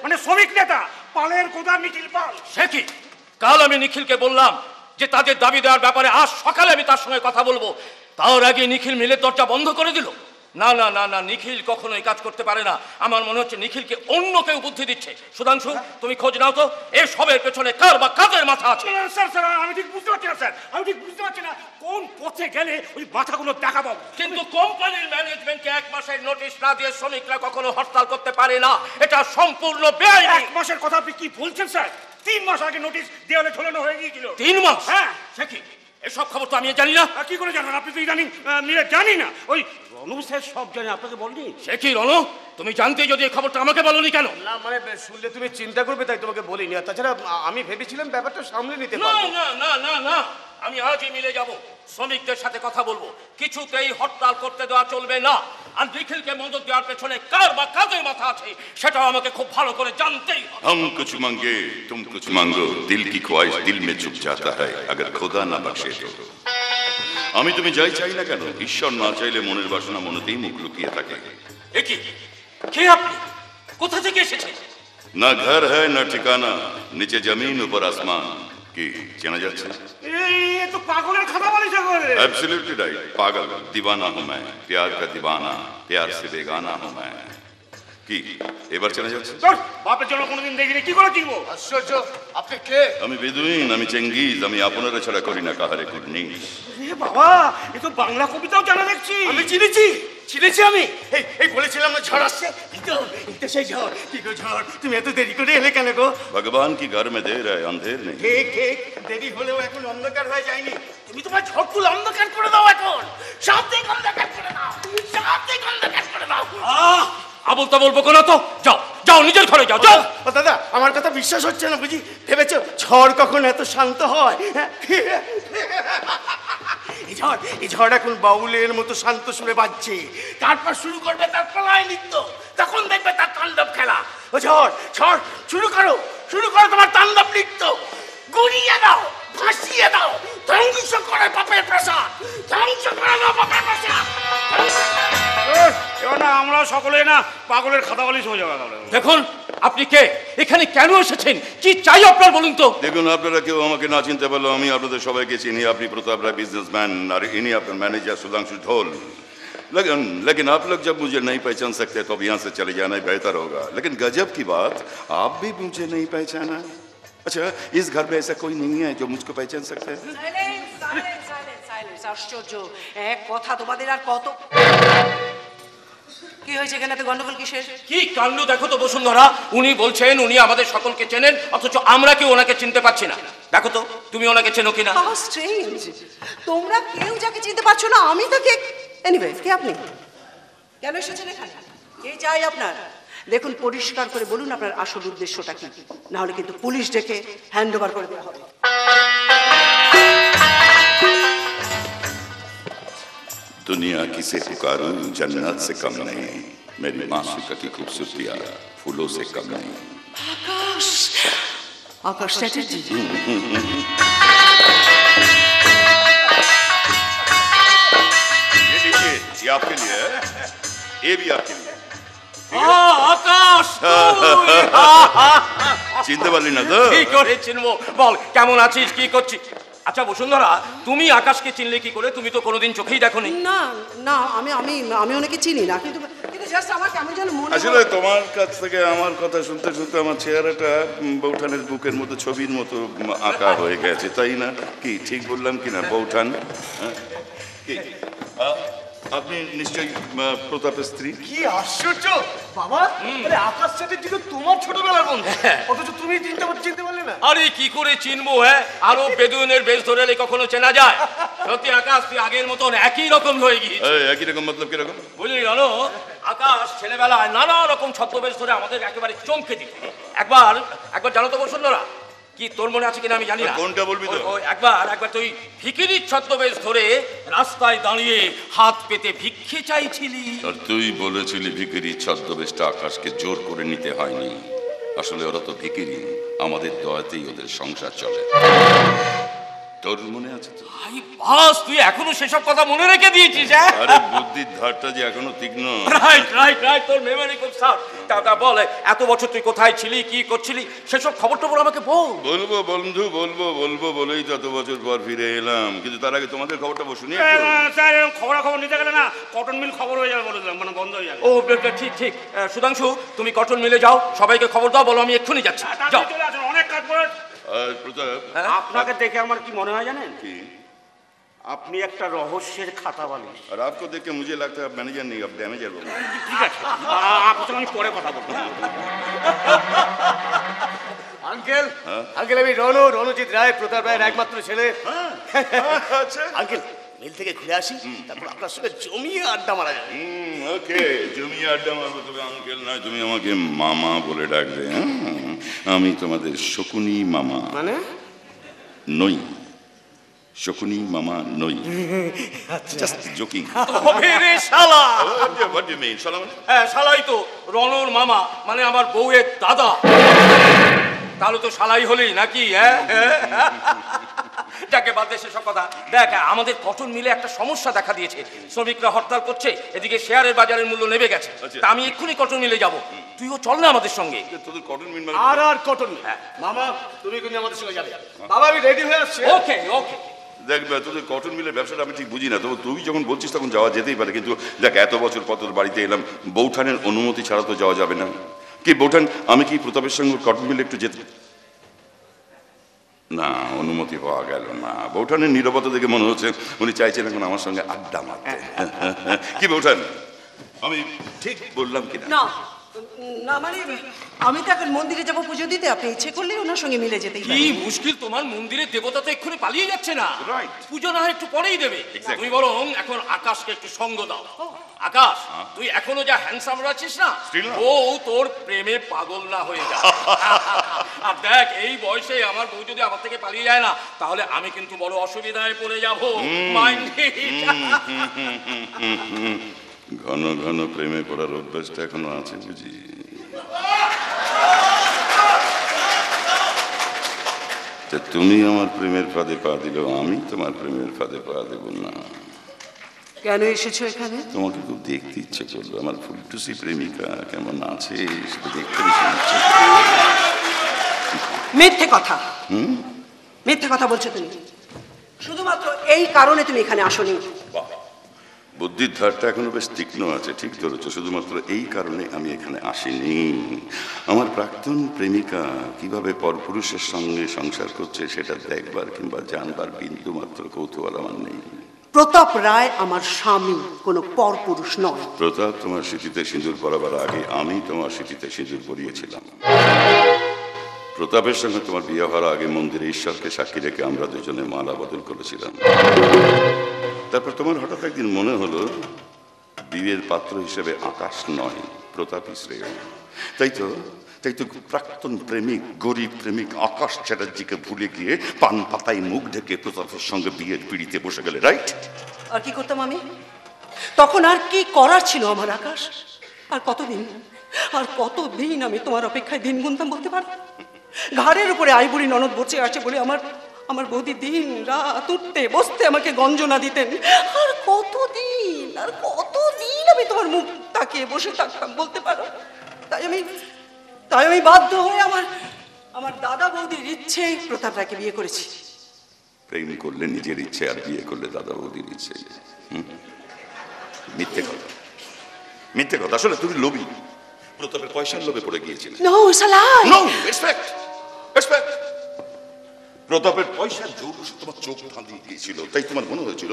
মানে শ্রমিক নেতা পালের গোদার নিখিল পাল। সে কি? কাল আমি নিখিলকে বললাম যে তাদের দাবি দেওয়ার ব্যাপারে আজ সকালে আমি তার সঙ্গে কথা বলবো, তার আগে নিখিল মিলের দরজা বন্ধ করে দিল। না না না না, নিখিল কখনো এই কাজ করতে পারে না। আমার মনে হচ্ছে নিখিলকে অন্য কেউ বুদ্ধি দিচ্ছে। সুধাংশু, তুমি খোঁজ নাও তো, এই সবের পেছনে কার বা কাদের মাথা আছে। স্যার, স্যার, আমি ঠিক বুঝতে পারছি না স্যার, আমি ঠিক বুঝতে পারছি না কোন পথে গেলে ওই মাথাগুলো দেখাবো। কিন্তু কোম্পানির ম্যানেজমেন্টকে 1 মাসের নোটিশ না দিয়ে শ্রমিকরা কখনো হরতাল করতে পারে না, এটা সম্পূর্ণ বেআইনি। 1 মাসের কথা আপনি কি বলছেন স্যার? 3 মাস আগে নোটিশ দেওয়ালে ঝোলানো হয়ে গিয়েছিল। 3 মাস? হ্যাঁ। সে কি? এসব খবর তো আমি জানি না। কি করে জানেন? আপনি তো জানি মিলে জানি না, ওই রনু স্যার সব জানে, আপনাকে বলনি? সে কি রনু, তুমি জানতে যদি এই খবরটা আমাকে বলনি কেন? না মানে শুনলে তুমি চিন্তা করবে তাই তোমাকে বলিনি। আর তাছাড়া আমি ভেবেছিলাম ব্যাপারটা সামলে নিতে না পারবো। না না না না, আমি আজই মিলে যাব, শ্রমিকদের সাথে কথা বলবো। কিছুতেই হরতাল করতে দেওয়া চলবে না। আর নিখিলকে মদত দেওয়ার পেছনে কার বা কাদের মাথা আছে সেটাও আমাকে খুব ভালো করে জানতেই হবে। हम कुछ मांगे तुम कुछ मांगो, दिल की ख्वाहिश दिल में छुप जाता है अगर खुदा ना बख्शे तो। আমি তুমি যাই চাই না কেন, ঈশ্বর না চাইলে মনের বাসনা মনেতেই মুখ লুকিয়ে থাকে। এ কি? কে আপনি? কোথা থেকে এসেছেন? না ঘর है ना ठिकाना, নিচে জমিন উপর আসমান। কি চেনা যাচ্ছে? এই তো পাগলের কথা বলিস করে। एब्सोल्युटली राइट, पागल दीवाना हूं मैं, प्यार का दीवाना, प्यार से बेगाना हूं मैं। কি এবার চেনা যাচ্ছে? তোর বাপের জন্য কোনোদিন দেখিনি, কি করে চিনবো? আশ্চর্য, আপনি কে? আমি বেদুইন, আমি চেঙ্গিজ, আমি আপনারা ছাড়া করি না কাহারে কুটনি। এ বাবা, এ তো বাংলা কবিতাও জানা দেখছি। আমি চিনেছি আমি। এই বলেছিলাম না ঝড় আসছে, এই তো সেই ঝড়। কি গো ঝড়, তুমি এত দেরি করে এলে কেন গো? ভগবান কি ঘর में देर है अंधेर नहीं। ঠিক ঠিক, দেরি হলেও এখন অন্ধকার হয়ে যায়নি। তুমি তোমার ঝড় তুলে অন্ধকার করে দাও, এখন সব দিক অন্ধকার করে দাও, সব দিক অন্ধকার করে দাও। আবল তাবল বলবো না তো, যাও যাও, নিজের ঘরে যাও যাও। ও দাদা, আমার কথা বিশ্বাস হচ্ছে না বুঝি? ভেবেছো ঝড় কখন এত শান্ত হয়? এই ঝড় এখন বাউলের মতো শান্ত সুরে বাজছে, তারপর শুরু করবে তার প্রলয় নৃত্য, তখন দেখবে তার তাণ্ডব খেলা। ও ঝড়, ঝড়, শুরু করো তোমার তাণ্ডব নৃত্য। গুড়িয়ে দাও, ভাসিয়ে দাও, ধ্বংস করে পাপের প্রাসাদ, ধ্বংস করে দাও পাপের প্রাসাদ। এবার না আমরা সকলে না পাগলের খাতা বলি সময় যাওয়া। দেখুন, আপনি কে, এখানে কেন এসেছেন, কি চাই আপনার বলুন তো? দেখুন, আপনারা কেউ আমাকে না চিনতে পারলো আমি আপনাদের সবাইকে চিনি। আপনি প্রতাপ রায় বিজনেসম্যান, আর ইনি আপনার ম্যানেজার সুধাংশু ঢোল। लेकिन आप लोग जब मुझे नहीं पहचान सकते तो अब यहाँ से चले जाना ही बेहतर होगा। लेकिन गजब की बात, आप भी मुझे नहीं पहचाना। अच्छा, इस घर में ऐसा कोई नहीं है जो मुझको पहचान सकता है? আশ্চর্য, এক কথা তোমাদের আর কত কি হয়েছে এখানে? তো গন্ডগোল কিসের? কি কাণ্ড দেখো তো বসুন্ধরা, উনি বলছেন উনি আমাদের সকলকে চেনেন, অথচ আমরা কেউ ওনাকে চিনতে পারছি না। দেখো তো তুমি ওনাকে চেনো কিনা। হাউ স্ট্রেঞ্জ, তোমরা কেউ যাকে চিনতে পারছো না, আমি তাকে। এনিওয়ে, কে আপনি? কেন এসেছেন এখানে? কে চাই আপনার? দেখুন, পরিষ্কার করে বলুন আপনার আসল উদ্দেশ্যটা কি, না হলে কিন্তু পুলিশ ডেকে হ্যান্ড ওভার করে দেওয়া হবে। दुनिया किसे पुकारूं जन्नत से कम नहीं, मेरी मासूका की खूबसूरतियां फूलों से कम नहीं। आकाश, आकाश चैटर्जी। ये देखिए, ये आपके लिए है, ये भी आपके लिए। আকাশ, চিনতে পারলি না তো? কি করে চিনবো বল, কেমন আছিস, কি করছিস? আচ্ছা বসুন্ধরা, তুমি আকাশকে চিনলে কি করে? তুমি তো কোনোদিন চোখেই দেখোনি। না না, আমি আমি আমি ওনাকে চিনি না, কিন্তু কিন্তু জাস্ট আমার কেমন যেন মনে আসলে তোমার কাছ থেকে আমার কথা শুনতে শুনতে আমার চেহারাটা বৌঠানের বুকের মতো ছবির মতো আঁকা হয়ে গেছে, তাই না? কি ঠিক বললাম কিনা বৌঠান? কি আপনি নিশ্চয়ই প্রতাপের স্ত্রী? কি আশ্চর্য বাবা, আরে আকাশ চ্যাটার্জি তো তোমার ছোটবেলার বন্ধু, অথচ তুমি চিনতে পারলে না। আরে কি করে চিনবো? হ্যাঁ, আরো বেদুইনের বেশ ধরে এলে কখনো চেনা যায়? সত্যি আকাশ, তুই আগের মতন একই রকম হয়ে গিয়েছিস। একই রকম মতলব কিরকম? বুঝলি জানো, আকাশ ছেলেবেলায় নানা রকম ছদ্মবেশ ধরে আমাদের একেবারে চমকে দিত। একবার জানো তো বসুন্ধরা, কি তোর মনে আছে কিনা আমি জানি না, কোনটা বলবি তো? একবার তুই ভিখিরির ছদ্মবেশ ধরে রাস্তায় দাঁড়িয়ে হাত পেতে ভিক্ষে চাইছিলি। আর তুই বলেছিলি ভিখিরি ছদ্মবেশটা আকাশকে জোর করে নিতে হয়নি, আসলে ওরা তো ভিখিরি, আমাদের দয়াতেই ওদের সংসার চলে। তোর মনে আছে তো? ভাই বাস, তুই এখনো সেসব কথা মনে রেখে দিয়েছিস? হ্যাঁ, আরে বুদ্ধির ধারটা যে এখনো তীক্ষ্ণ। রাইট, তোর মেমোরি খুব শার্প। দাদা বল, এত বছর তুই কোথায় ছিলি, কি করছিলি, সেসব খবর টবর আমাকে বল। বলবো বন্ধু, বলবো বলেই তো এত বছর পর ফিরে এলাম, কিন্তু তার আগে তোমাদের খবরটা শুনি। খবর নিতে গেলে না কটন মিল খবর হয়ে যাবে, বলেছিলাম, মানে বন্ধ হয়ে যাবে। ও ঠিক। সুধাংশু, তুমি কটন মিলে যাও, সবাইকে খবর দাও, বলো আমি এক্ষুনি যাচ্ছি। যাও। অনেক কাজ করে। প্রতাপ, আপনাকে দেখে আমার কি মনে হয় জানেন? কি? আপনি একটা রহস্যের খাতা বানিস। আর आपको देख के मुझे लगता है आप मैनेजर नहीं, आप डैमेजर हो। ঠিক আছে, আপনার সঙ্গে আমি পরে কথা বলবো। আঙ্কেল, আমি রণজিৎ রায়, প্রতাপ রায়ের একমাত্র ছেলে। আচ্ছা আঙ্কেল, মিল থেকে ঘুরে আসি, তারপর আপনার সঙ্গে জমিয়ে আড্ডা মারা যাবে। ওকে, জমিয়ে আড্ডা মারবো, তবে আঙ্কেল না, তুমি আমাকে মামা বলে ডাকবে। আমি তোমাদের শকুনি মামা মানে নই, শকুনি মামা নই। Just joking. তবে রে শালা। হোয়াট ডু ইউ মিন শালা? হ্যাঁ, শালাই তো, রণর মামা, মানে আমার বউয়ের দাদা। তাহলে তো শালাই হলি নাকি? হ্যাঁ, যাকে বাদ দে সেসব কথা। দেখ, আমাদের কটন মিলে একটা সমস্যা দেখা দিয়েছে, শ্রমিকরা হরতাল করছে, এদিকে শেয়ারের বাজারের মূল্য নেমে গেছে। তা আমি এক্ষুনি কটন মিলে যাব, তুইও চল না আমাদের সঙ্গে। তোদের কটন মিল আর কটন মিল। মামা, তুমি কিন্তু আমাদের সঙ্গে যাবে। বাবা, আমি রেডি হয়ে আসছি। ওকে। দেখবে, তোদের কটন মিলের ব্যবসাটা আমি ঠিক বুঝি না, তবে তুই যখন বলছিস তখন যাওয়া যেতেই পারে, কিন্তু দেখ, এত বছর পর তোর বাড়িতে এলাম, বৌঠানের অনুমতি ছাড়া তো যাওয়া যাবে না। কি বৌঠান, আমি কি প্রতাপের সঙ্গে কটন মিলে একটু যেতে? না, অনুমতি পাওয়া গেল না। বৌঠানের নীরবতা দেখে মনে হচ্ছে উনি চাইছেন এখন আমার সঙ্গে আড্ডা মারতে। কি বৌঠান, আমি ঠিক বললাম কিনা? না না, মানে আমি তো এখন মন্দিরে যাবো পুজো দিতে, আপনি ইচ্ছে করলে ওনার সঙ্গে মিলে যেতেই পারেন। কি মুশকিল, তোমার মন্দিরের দেবতা তো এক্ষুনি পালিয়ে যাচ্ছে না। পুজো না হয় একটু পরেই দেবে, তুমি বরং এখন আকাশকে একটু সঙ্গ দাও। আকাশ, তুই এখনো যা হ্যান্ডসাম আছিস না, ও তোর প্রেমে পাগল না হয়ে যায়। আর দেখ, এই বয়সে আমার বউ যদি আমার থেকে পালিয়ে যায় না, তাহলে আমি কিন্তু বড় অসুবিধায় পড়ে যাবো। ঘন ঘন প্রেমে পড়ার অভ্যাসটা এখনো আছে বুঝি। তুমি আমার প্রেমের ফাঁদে পা দিলেও আমি তোমার প্রেমের ফাঁদে পা দেব না। কেন এসেছো এখানে? তোমাকে খুব দেখতে ইচ্ছে করলো, আমার ফুলটুসি প্রেমিকা কেমন আছে সেটা দেখতে। মিথ্যে কথা, মিথ্যে কথা বলছো তুমি। শুধুমাত্র এই কারণে তুমি এখানে আসোনি। বুদ্ধির ধারটা এখনো বেশ তীক্ষ্ণ আছে, ঠিক ধরেছ। শুধুমাত্র এই কারণে আমি এখানে আসিনি। আমার প্রাক্তন প্রেমিকা কিভাবে পরপুরুষের সঙ্গে সংসার করছে সেটা দেখবার কিংবা জানবার বিন্দু মাত্র কৌতূহল আমার নেই। প্রতাপ রায় আমার স্বামী, কোনো পরপুরুষ নয়। প্রতাপ তোমার স্মৃতিতে সিঁদুর পরাবার আগে আমি তোমার স্মৃতিতে সিঁদুর পরিয়েছিলাম। প্রতাপের সঙ্গে তোমার বিয়ে হওয়ার আগে মন্দিরে ঈশ্বরকে সাক্ষী রেখে আমরা দুজনে মালা বদল করেছিলাম। তারপর তোমার হঠাৎ একদিন মনে হলো বিয়ের পাত্র হিসেবে আকাশ নয়, প্রতাপই শ্রেয়। তাই তো প্রাক্তন প্রেমিক, গরিব প্রেমিক আকাশ চ্যাটার্জিকে ভুলে গিয়ে পান পাতায় মুখ ঢেকে প্রতাপের সঙ্গে বিয়ের পিড়িতে বসে গেলে, রাইট? আর কি করতাম আমি তখন? আর কি করার ছিল আমার আকাশ? আর কতদিন আমি তোমার অপেক্ষায় দিন গুনতাম বলতে পারো? ঘাড়ের উপরে আইবুড়ি ননদ বসে আছে বলে আমার বৌদি দিন রাত উঠতে বসতে আমাকে গঞ্জনা দিতেন। আর কতদিন আমি তোমার মুখ তাকিয়ে বসে থাকতাম বলতে পারো? তাই আমি বাধ্য হয়ে আমার দাদা বৌদির ইচ্ছে প্রতাপ রায়কে বিয়ে করেছি। প্রেম করলে নিজের ইচ্ছে, আর বিয়ে করলে দাদা বৌদির ইচ্ছে। মিথ্যে কথা। আসলে তুমি লোভী, প্রতাপের পয়সার লোভে পড়ে গিয়েছিলে। No, it's a lie. No, it's fact. প্রতাপের পয়সার জৌলুসে তোমার চোখ ধাঁধিয়ে গিয়েছিল। তাই তোমার মনে হয়েছিল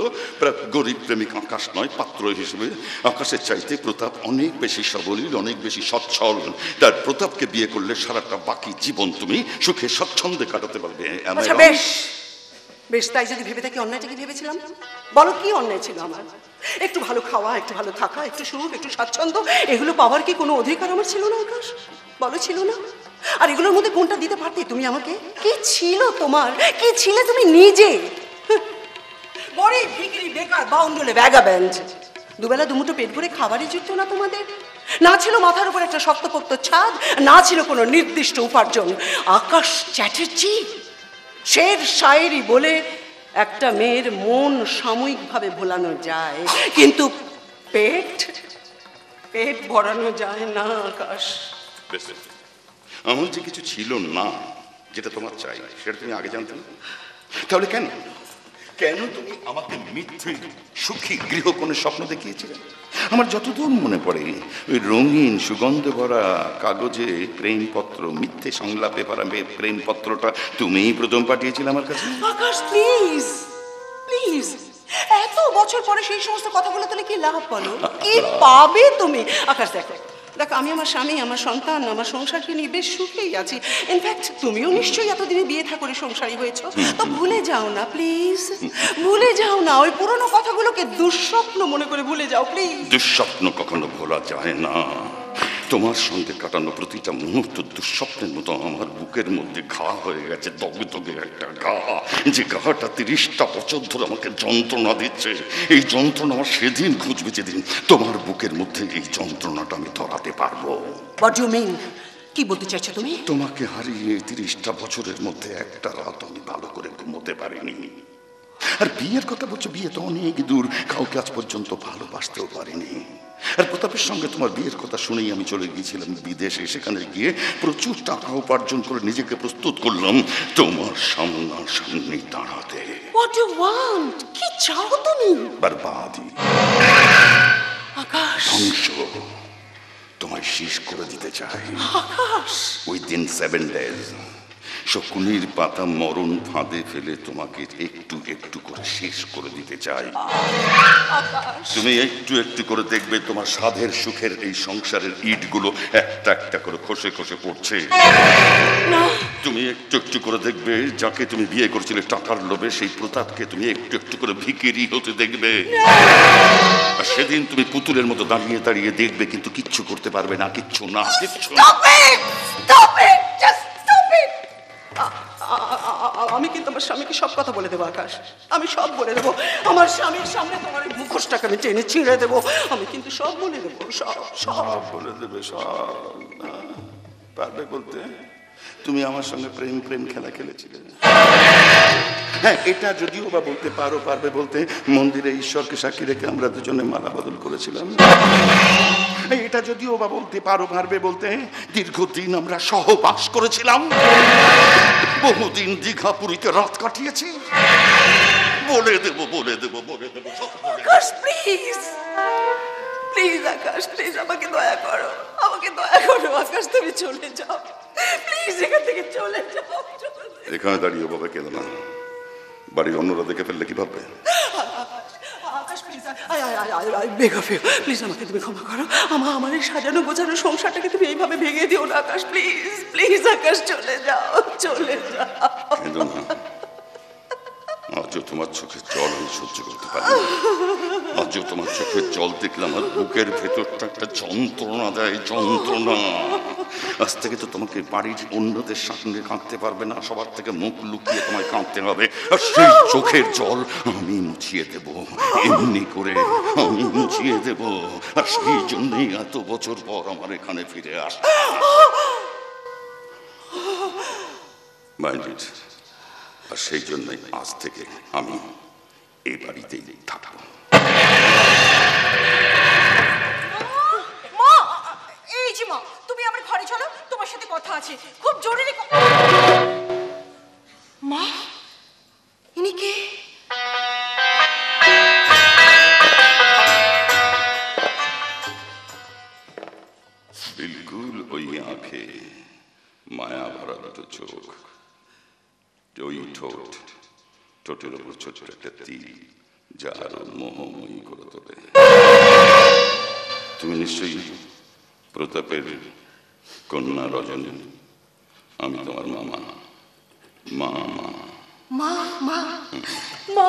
গরিব প্রেমিক আকাশ নয়, পাত্র হিসেবে আকাশের চাইতে প্রতাপ অনেক বেশি সবলীল, অনেক বেশি সচ্ছল। তার প্রতাপকে বিয়ে করলে সারাটা বাকি জীবন তুমি সুখে স্বচ্ছন্দে কাটাতে পারবে। আচ্ছা বেশ, তাই যদি ভেবে থাকি অন্যায়টা কি ভেবেছিলাম? বলো কি অন্যায় ছিল আমার? একটু ভালো খাওয়া, একটু ভালো থাকা, একটু সুখ, একটু স্বাচ্ছন্দ্য, এগুলো পাওয়ার কি কোনো অধিকার আমার ছিল না আকাশ? বলো ছিল না? আর এগুলোর মধ্যে কোনটা দিতে পারতে তুমি আমাকে? কি ছিল তোমার? কি ছিলে তুমি নিজে? গরিব ভিখারি বেকার বাউন্ডলে ব্যাগাব্যান্ড, দুবেলা দুমুঠো পেট ভরে খাবারই জুটতো না তোমাদের। না ছিল মাথার উপর একটা শক্তপোক্ত ছাদ, না ছিল কোনো নির্দিষ্ট উপার্জন। আকাশ চ্যাটার্জি শের শায়েরি বলে একটা মেয়ের মন সাময়িকভাবে ভোলানো যায়, কিন্তু পেট ভরানো যায় না আকাশ। আমার যে কিছু ছিল না যেটা তোমার চাই, সেটা তুমি আগে জানতে না? তাহলে কেন তুমি আমাকে মিথ্যে সুখী গৃহকোণের স্বপ্ন দেখিয়েছিলে? আমার যতদূর মনে পড়ে ওই রঙিন সুগন্ধে ভরা কাগজে প্রেমপত্র, মিথ্যে সংলাপে ভরা প্রেমপত্রটা তুমিই প্রথম পাঠিয়েছিলে আমার কাছে। আকাশ প্লিজ, এত বছর পরে সেই সমস্ত কথাগুলো তাহলে কি লাভ বলো? কি পাবে তুমি? আকাশ দেখো, আমি আমার স্বামী, আমার সন্তান, আমার সংসারকে নিয়ে বেশ সুখেই আছি। ইনফ্যাক্ট তুমিও নিশ্চয়ই এতদিনে বিয়ে থা করে সংসারী হয়েছো। তো ভুলে যাও না প্লিজ, ভুলে যাও না। ওই পুরনো কথাগুলোকে দুঃস্বপ্ন মনে করে ভুলে যাও প্লিজ। দুঃস্বপ্ন কখনো ভোলা যায় না। তোমার সঙ্গে কাটানো প্রতিটা মুহূর্ত দুঃস্বপ্নের মতো আমার বুকের মধ্যে ঘা হয়ে গেছে, দগে দগে একটা ঘা, যে ঘাটা 30টা বছর ধরে আমাকে যন্ত্রণা দিচ্ছে। এই যন্ত্রণা আমার সেদিন খুঁজবে যেদিন তোমার বুকের মধ্যে এই যন্ত্রণাটা আমি ধরাতে পারবো। What do you mean? কি বলতে চাইছো তুমি? তোমাকে হারিয়ে 30টা বছরের মধ্যে একটা রাত আমি ভালো করে ঘুমোতে পারিনি। আর বিয়ের কথা বলছো, বিয়ে তো অনেক দূর, কাউকে আজ পর্যন্ত ভালোবাসতেও পারিনি। আর প্রতাপের সঙ্গে তোমার বিয়ের কথা শুনেই আমি চলে গিয়েছিলাম বিদেশে। সেখানে গিয়ে প্রচুর টাকা উপার্জন করে নিজেকে প্রস্তুত করলাম তোমার সামনাসামনি দাঁড়াতে। What do you want? কি চাও তুমি? বরবাদি, আকাশ, ধ্বংস, তোমায় শেষ করে দিতে চাই। আকাশ, উইদিন 7 days শকুনির পাতা মরণ ফাঁদে ফেলে তোমাকে একটু একটু করে শেষ করে দিতে চাই। তুমি একটু একটু করে দেখবে তোমার সাধের সুখের এই সংসারের ইটগুলো একটা একটা করে খসে খসে পড়ছে। তুমি একটু একটু করে দেখবে যাকে তুমি বিয়ে করেছিলে টাকার লোভে, সেই প্রতাপকে তুমি একটু একটু করে ভিখিরি হতে দেখবে। আর সেদিন তুমি পুতুলের মতো দাঁড়িয়ে দাঁড়িয়ে দেখবে, কিন্তু কিচ্ছু করতে পারবে না, কিচ্ছু না, কিচ্ছু না। আমি কিন্তু আমার স্বামীকে সব কথা বলে দেবো আকাশ, আমি সব বলে দেবো। আমার স্বামীর সামনে তোমার এই মুখোশটাকে আমি টেনে ছিঁড়ে দেবো। আমি কিন্তু সব বলে দেবো, সব বলে দেবে। সব পারবে বলতে? তুমি আমার সঙ্গে প্রেম খেলা খেলেছিলে। হ্যাঁ, এটা যদিও বা বলতে পারবে বলতে মন্দিরে ঈশ্বরকে সাক্ষী রেখে আমরা দুজনে মালা বদল করেছিলাম। এটা যদিও বা বলতে পারবে বলতে দীর্ঘদিন আমরা সহবাস করেছিলাম, বহুদিন দীঘা পুরীতে রাত কাটিয়েছি, বলে দেবো বলে দেবো বলে দেবো সব বলে দেবো। আকাশ প্লিজ, প্লিজ আকাশ, প্লিজ আমাকে দয়া করো, আমাকে দয়া করো আকাশ, তুমি চলে যাও প্লিজ, এখান থেকে চলে যাও। এখানে দাঁড়িয়ে বাবা কেঁদো না, বাড়ির অন্যরা দেখে ফেললে কি ভাববে? Akash please, beg of you, please আমাকে তুমি ক্ষমা করো, আমার এই সাজানো গোছানো সংসারটাকে তুমি এইভাবে ভেঙে দিও না আকাশ, প্লিজ প্লিজ আকাশ, চলে যাও চলে যাও। কেঁদো না, আজও তোমার চোখের জল আমি সহ্য করতে পারি না। আজও তোমার চোখের জল দেখলে আমার বুকের ভেতরটা একটা যন্ত্রণা দেয়, যন্ত্রণা। আজ থেকে তো তোমাকে বাড়ির অন্যদের সামনে কাঁদতে পারবে না, সবার থেকে মুখ লুকিয়ে তোমায় কাঁদতে হবে। আর সেই চোখের জল আমি মুছিয়ে দেব, এমনি করে আমি মুছিয়ে দেব। আর সেই জন্যই এত বছর পর আমার এখানে ফিরে আস। মাইন্ড, আর সেই জন্যই আজ থেকে আমি এই বাড়িতেই থাকবো। মা, এই যে মা, তুমি আমার ঘরে চলো, তোমার সাথে কথা আছে, খুব জরুরি। মা, ইনি কে? বিলকুল ওই আঁখে মায়া ভরা দুটো চোখ, ওই ঠোঁট, ঠোঁটের ওপর ছোট্ট একটা তীর, যা আরো মোহময়ী করে তোলে। তুমি নিশ্চয়ই প্রতাপের কন্যা রজনী। আমি তোমার মামা। মামা মা মা মা,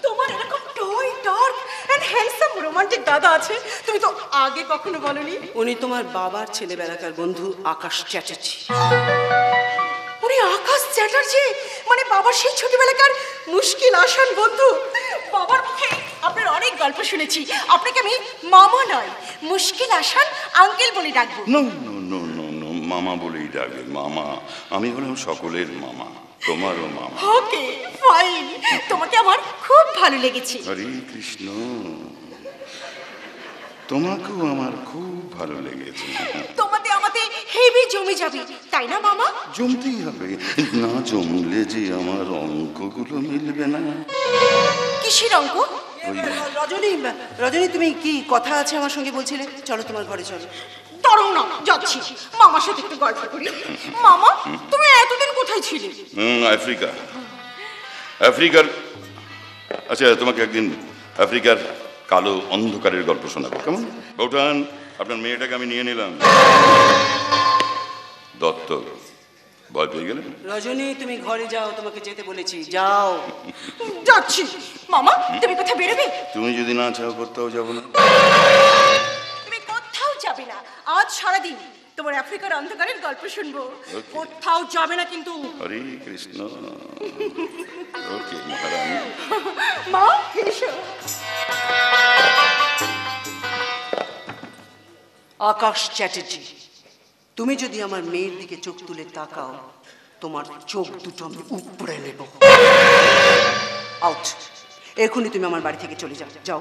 তোমার এরকম tall dark and handsome romantic দাদা আছে, তুমি তো আগে কখনো বলনি। উনি তোমার বাবার ছেলেবেলাকার বন্ধু আকাশ চ্যাটার্জি। উনি আকাশ চ্যাটার্জি, মানে বাবার সেই ছোটবেলাকার মুশকিল আসান বন্ধু। বাবার মুখে আপনার অনেক গল্প শুনেছি, আপনাকে আমি মামা নয়, মুশকিল আসান আঙ্কেল বলে ডাকবো। No no no no no, মামা বলেই ডাকে। মামা, আমি হলাম সকলের মামা, তোমারও মামা। ওকে ফাইন, তোমাকে আমার খুব ভালো লেগেছে। হরে কৃষ্ণ, তোমাকেও আমার খুব ভালো লেগেছে। তোমাতে আমাতে হেভি জমে যাবে, তাই না মামা? জমতেই হবে, না জমলে যে আমার অঙ্কগুলো মিলবে না। কিসের অঙ্ক? রজনী, রজনী তুমি কি কথা আছে আমার সঙ্গে বলছিলে? চলো তোমার ঘরে চলো। দাঁড়াও না, যাচ্ছি, মামার সাথে একটু গল্প করি। মামা, তুমি এতদিন কোথায় ছিলে? আফ্রিকা, আফ্রিকার। আচ্ছা, তোমাকে একদিন আফ্রিকার কালো অন্ধকারের গল্প শোনাবো, কেমন? বৌঠান, আপনার মেয়েটাকে আমি নিয়ে নিলাম দত্ত। ভয় পেয়ে গেলেন? রজনী তুমি ঘরে যাও, তোমাকে যেতে বলেছি, যাও। যাচ্ছি। মামা, তুমি কোথায় বেরোবে? তুমি যদি না চাও কোথাও যাবো না। তুমি কোথাও যাবে না, আজ সারাদিন তোমার আফ্রিকার অন্ধকারের গল্প শুনবো। কোথাও যাবে না কিন্তু। হরে কৃষ্ণ। ওকে মহারানী। মা, এসো। আকাশ চ্যাটার্জি, তুমি যদি আমার মেয়ের দিকে চোখ তুলে তাকাও, তোমার চোখ দুটো আমি উপড়ে নেব। আউট, এখনই তুমি আমার বাড়ি থেকে চলে যাও, যাও।